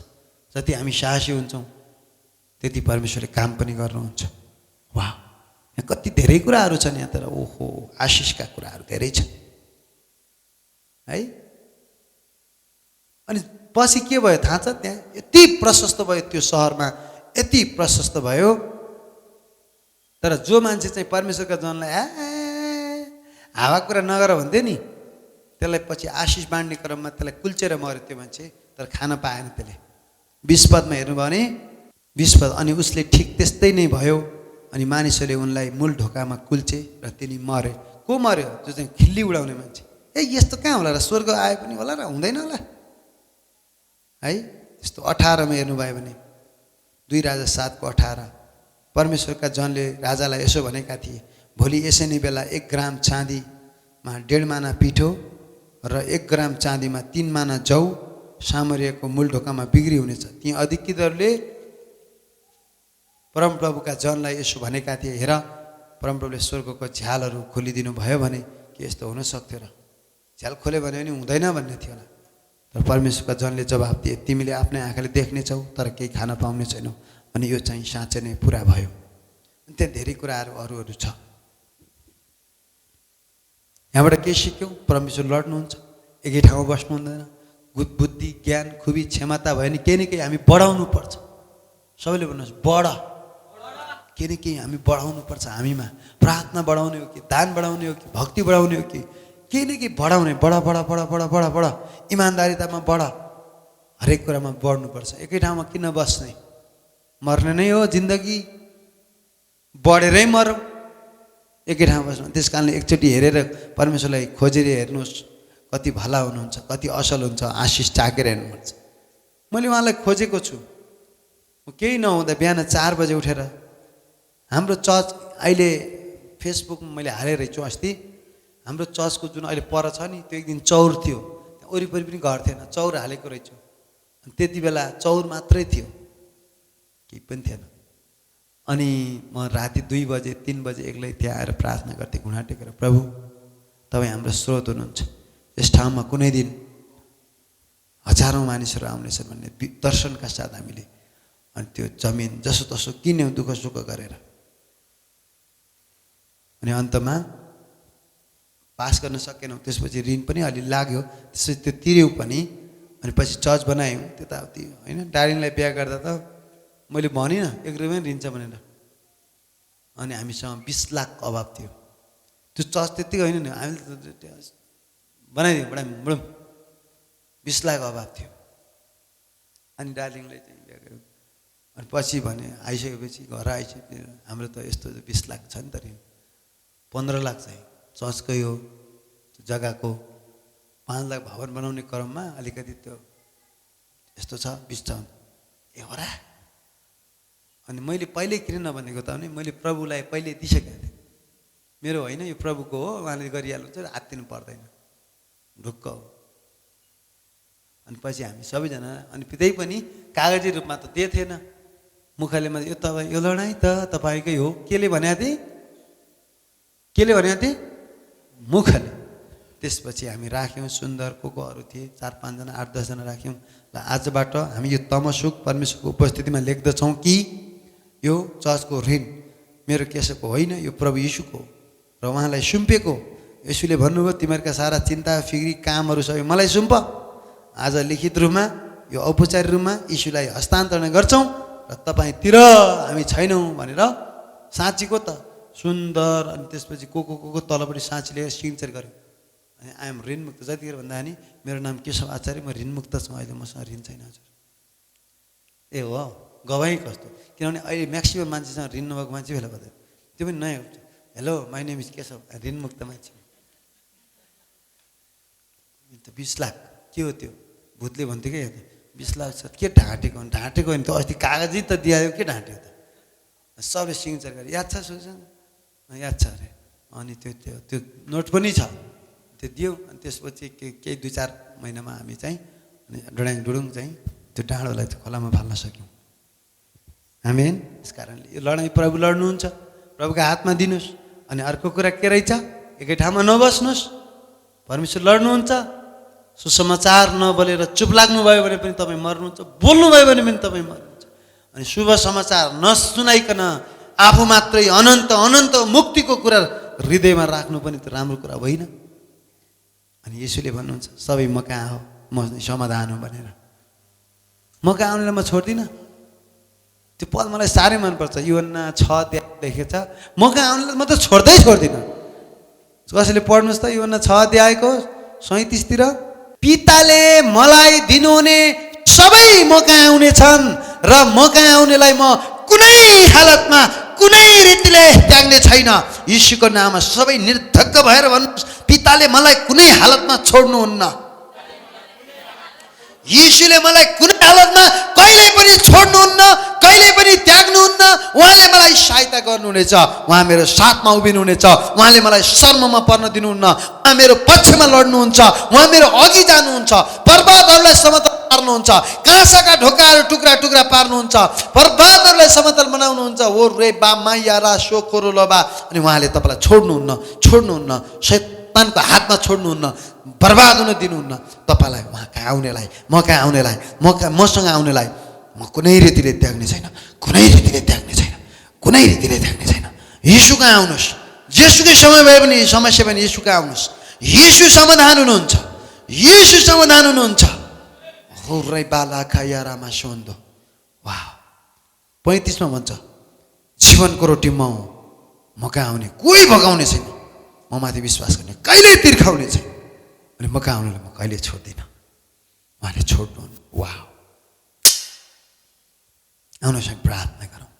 जति हामी साहसी हुन्छौँ त्यति परमेश्वरले काम पनि गर्नुहुन्छ। वाह! यहाँ कति धेरै कुराहरू छन् यहाँ, तर ओहो, आशिषका कुराहरू धेरै छन् है। अनि पछि के भयो थाहा छ, त्यहाँ यति प्रशस्त भयो, त्यो सहरमा यति प्रशस्त भयो। तर जो मान्छे चाहिँ परमेश्वरका जनलाई हावा कुरा नगर भन्थ्यो नि, त्यसलाई पछि आशिष बाँड्ने क्रममा त्यसलाई कुल्चेर मऱ्यो त्यो मान्छे, तर खान पाएन त्यसले। 20 पदमा हेर्नुभयो भने 20 पद, अनि उसले ठिक त्यस्तै नै भयो। अनि मानिसहरूले उनलाई मूल ढोकामा कुल्चे र तिनी मरे। को मर्यो, जो चाहिँ खिल्ली उडाउने मान्छे। यस्तो कहाँ होला र, स्वर्ग आए पनि होला र, हुँदैन होला है। त्यस्तो 18मा हेर्नुभयो भने 2 राजा 7:18, परमेश्वरका जनले राजालाई यसो भनेका थिए, भोलि यसै नै बेला 1 ग्राम चाँदीमा 1.5 माना पिठो र 1 ग्राम चाँदीमा 3 माना जौ सामरियाको मूल ढोकामा बिक्री हुनेछ। ती अधिकृतहरूले परमप्रभुका जनलाई यसो भनेका थिए, हेर परमप्रभुले स्वर्गको झ्यालहरू खोलिदिनु भयो भने के यस्तो हुन सक्थ्यो र, झ्याल खोल्यो भने पनि हुँदैन भन्ने थियो होला। तर परमेश्वरका जनले जवाफ दिए, तिमीले आफ्नै आँखाले देख्नेछौ तर केही खान पाउने छैनौ। अनि यो चाहिँ साँच्चै नै पुरा भयो। अनि त्यहाँ धेरै कुराहरू अरूहरू छ। यहाँबाट के सिक्यौँ, परमेश्वर लड्नुहुन्छ, एकै ठाउँमा बस्नु हुँदैन। बुद्धि, ज्ञान, खुबी, क्षमता भयो भने केही न केही हामी बढाउनु पर्छ। सबैले भन्नुहोस्, बढ। केही न केही हामी बढाउनु पर्छ। हामीमा प्रार्थना बढाउने हो कि, दान बढाउने हो कि, भक्ति बढाउने हो कि, केही न केही बढाउने। बढ बढ बढ बढ बढ बढ इमान्दारितामा बढ, हरेक कुरामा बढ्नुपर्छ। एकै ठाउँमा किन बस्ने, मर्ने नै हो जिन्दगी, बढेरै मरौँ, एकै ठाउँमा बस्नु। त्यस कारणले एकचोटि हेरेर परमेश्वरलाई खोजेर हेर्नुहोस्, कति भला हुनुहुन्छ, कति असल हुन्छ, आशिष चाकेर हेर्नुपर्छ। मैले उहाँलाई खोजेको छु। म केही नहुँदा बिहान 4 बजे उठेर, हाम्रो चर्च अहिले फेसबुकमा मैले हालेर छु अस्ति, हाम्रो चर्चको जुन अहिले पर छ नि, त्यो एक दिन चौर थियो। त्यहाँ वरिपरि पनि घर थिएन, चौर हालेको रहेछु। अनि त्यति बेला चौर मात्रै थियो, केही पनि थिएन। अनि म राति 2 बजे 3 बजे एक्लै त्यहाँ आएर प्रार्थना गर्थेँ घुँडा टेकेर, प्रभु तपाईँ हाम्रो स्रोत हुनुहुन्छ, यस ठाउँमा कुनै दिन हजारौँ मानिसहरू आउनेछन् भन्ने दर्शनका साथ हामीले अनि त्यो जमिन जसो तसो किन्यौँ दुःख सुख गरेर। अनि अन्तमा पास गर्न सकेनौँ, त्यसपछि ऋण पनि अलि लाग्यो, त्यसपछि त्यो तिर्यौँ पनि। अनि पछि चर्च बनायौँ त्यताउति होइन। डार्लिनलाई बिहा गर्दा त मैले भनिनँ 1 रुपैयाँ ऋण छ भनेर। अनि हामीसँग 20 लाख अभाव थियो। त्यो चर्च त्यति होइन नि, हामीले बनाइदियौँ, बढाउँ 20 लाख अभाव थियो। अनि डार्लिङलाई चाहिँ बिहा गऱ्यौँ। अनि पछि भने आइसकेपछि घर आइसकेपछि हाम्रो त यस्तो 20 लाख छ नि त ऋण, 15 लाख चाहिँ चर्चकै हो, जग्गाको 5 लाख भवन बनाउने क्रममा अलिकति त्यो यस्तो छ 20 छ। ए हो र? अनि मैले पहिले किन नभनेको त भने मैले प्रभुलाई पहिले दिइसकेको थिएँ, मेरो होइन यो प्रभुको हो, उहाँले गरिहाल्नुहुन्छ, आत्तिनु पर्दैन, ढुक्क हो। अनि पछि हामी सबैजना अनि त्यही पनि कागजी रूपमा त दिए थिएन, मुखले मात्रै यो तपाईँ यो लडाइँ त तपाईँकै हो, केले भनेको थिएँ, केले भनेको थिएँ, मुखले। त्यसपछि हामी राख्यौँ, सुन्दर को अरू थिए 4-5 जना 8-10 जना राख्यौँ। र आजबाट हामी यो तमसुक परमेश्वरको उपस्थितिमा लेख्दछौँ कि यो चर्चको ऋण मेरो केशको होइन, यो प्रभु यीशुको हो र उहाँलाई सुम्पेको। यीशुले भन्नुभयो तिमीहरूका सारा चिन्ता फिक्री कामहरू सबै मलाई सुम्प। आज लिखित रूपमा यो औपचारिक रूपमा यीशुलाई हस्तान्तरण गर्छौँ र तपाईँतिर हामी छैनौँ भनेर साँचीको त सुन्दर। अनि त्यसपछि को तलपट्टि साँचीले सिग्नेचर गर्यो। अनि आइएम ऋणमुक्त। जतिखेर भन्दा नि मेरो नाम केशव आचार्य, म ऋणमुक्त छु, अहिले मसँग ऋण छैन हजुर। ए हो गवाई कस्तो, किनभने अहिले म्याक्सिमम मान्छेसँग ऋण नभएको मान्छे भेला पर्दैन, त्यो पनि नयाँ हुन्छ। Hello my name is Keshav, ऋणमुक्त मान्छे। 20 लाख के हो त्यो? भूतले भन्थ्यो क्या 20 लाख छ के ढाँटेको? ढाँटेको होइन त, अस्ति कागजी त दियो, के ढाँट्यो त? सबले सिग्नेचर गरे। याद छ सुसन? याद छ अरे। अनि त्यो नोट पनि छ, त्यो दियो। अनि त्यसपछि केही 2-4 महिनामा हामी चाहिँ अनि डुडुङ चाहिँ त्यो डाँडोलाई त्यो खोलामा फाल्न सक्यौँ। आमेन। यस कारणले यो लडाइँ प्रभु लड्नुहुन्छ, प्रभुको हातमा दिनुहोस्। अनि अर्को कुरा के रहेछ, एकै ठाउँमा नबस्नुहोस्, परमेश्वर लड्नुहुन्छ। सुसमाचार नबोलेर चुप लाग्नुभयो भने पनि तपाईँ मर्नुहुन्छ, बोल्नुभयो भने पनि तपाईँ मर्नुहुन्छ। अनि शुभ समाचार नसुनाइकन आफू मात्रै अनन्त अनन्त मुक्तिको कुरा हृदयमा राख्नु पनि त राम्रो कुरा होइन। अनि येशूले भन्नुहुन्छ सबै म कहाँ हो, म समाधान हो भनेर। म कहाँ आउनेलाई म छोड्दिनँ। त्यो पद मलाई साह्रै मनपर्छ। यूहन्ना 6 लेखेको छ, म कहाँ आउनेलाई म त छोड्दिनँ। कसैले पढ्नुहोस् त यूहन्ना 6 37 तिर। पिताले मलाई दिनुहुने सबै म कहाँ आउने छन् र म कहाँ आउनेलाई म कुनै हालतमा कुनै रीतिले त्याग्ने छैन। यीशुको नाममा सबै निर्धक्क भएर भन्नुहोस्, पिताले मलाई कुनै हालतमा छोड्नुहुन्न। यीशुले मलाई कुनै हालतमा कहिले पनि छोड्नुहुन्न, कहिले पनि त्याग्नुहुन्न। उहाँले मलाई सहायता गर्नुहुनेछ, उहाँ मेरो साथमा उभिनुहुनेछ, उहाँले मलाई शर्ममा पर्न दिनुहुन्न, उहाँ मेरो पक्षमा लड्नुहुन्छ, उहाँ मेरो अघि जानुहुन्छ, पर्वतहरूलाई समतल पार्नुहुन्छ, काँसाका ढोकाहरू टुक्रा टुक्रा पार्नुहुन्छ, पर्वतहरूलाई समतल बनाउनुहुन्छ। ओ रे बा मायारा सोकोरो लबा। अनि उहाँले तपाईँलाई छोड्नुहुन्न, शैतानको हातमा छोड्नुहुन्न, बर्बाद हुन दिनुहुन्न। तपाईँलाई उहाँ कहाँ आउनेलाई, म कहाँ आउनेलाई, मसँग आउनेलाई म कुनै रीतिले त्याग्ने छैन, कुनै रीतिले त्याग्ने छैन, कुनै रीतिले त्याग्ने छैन। यीशु कहाँ आउनुहोस्, जेसुकै समय भए पनि समस्या पनि यीशु कहाँ आउनुहोस्। यीशु समाधान हुनुहुन्छ, यीशु समाधान हुनुहुन्छ। हो रे बाला खायारामा सोन्दो। वाह। 35 मा भन्छ जीवनको रोटी म हुँ, म कहाँ आउने कोही भगाउने छैन, म माथि विश्वास गर्ने कहिले तिर्खाउने छैन, अनि म कहाँ आउनेलाई म कहिले छोड्दिनँ। उहाँले छोड्नु। वाह। आउनुहोस् हामी प्रार्थना गरौँ।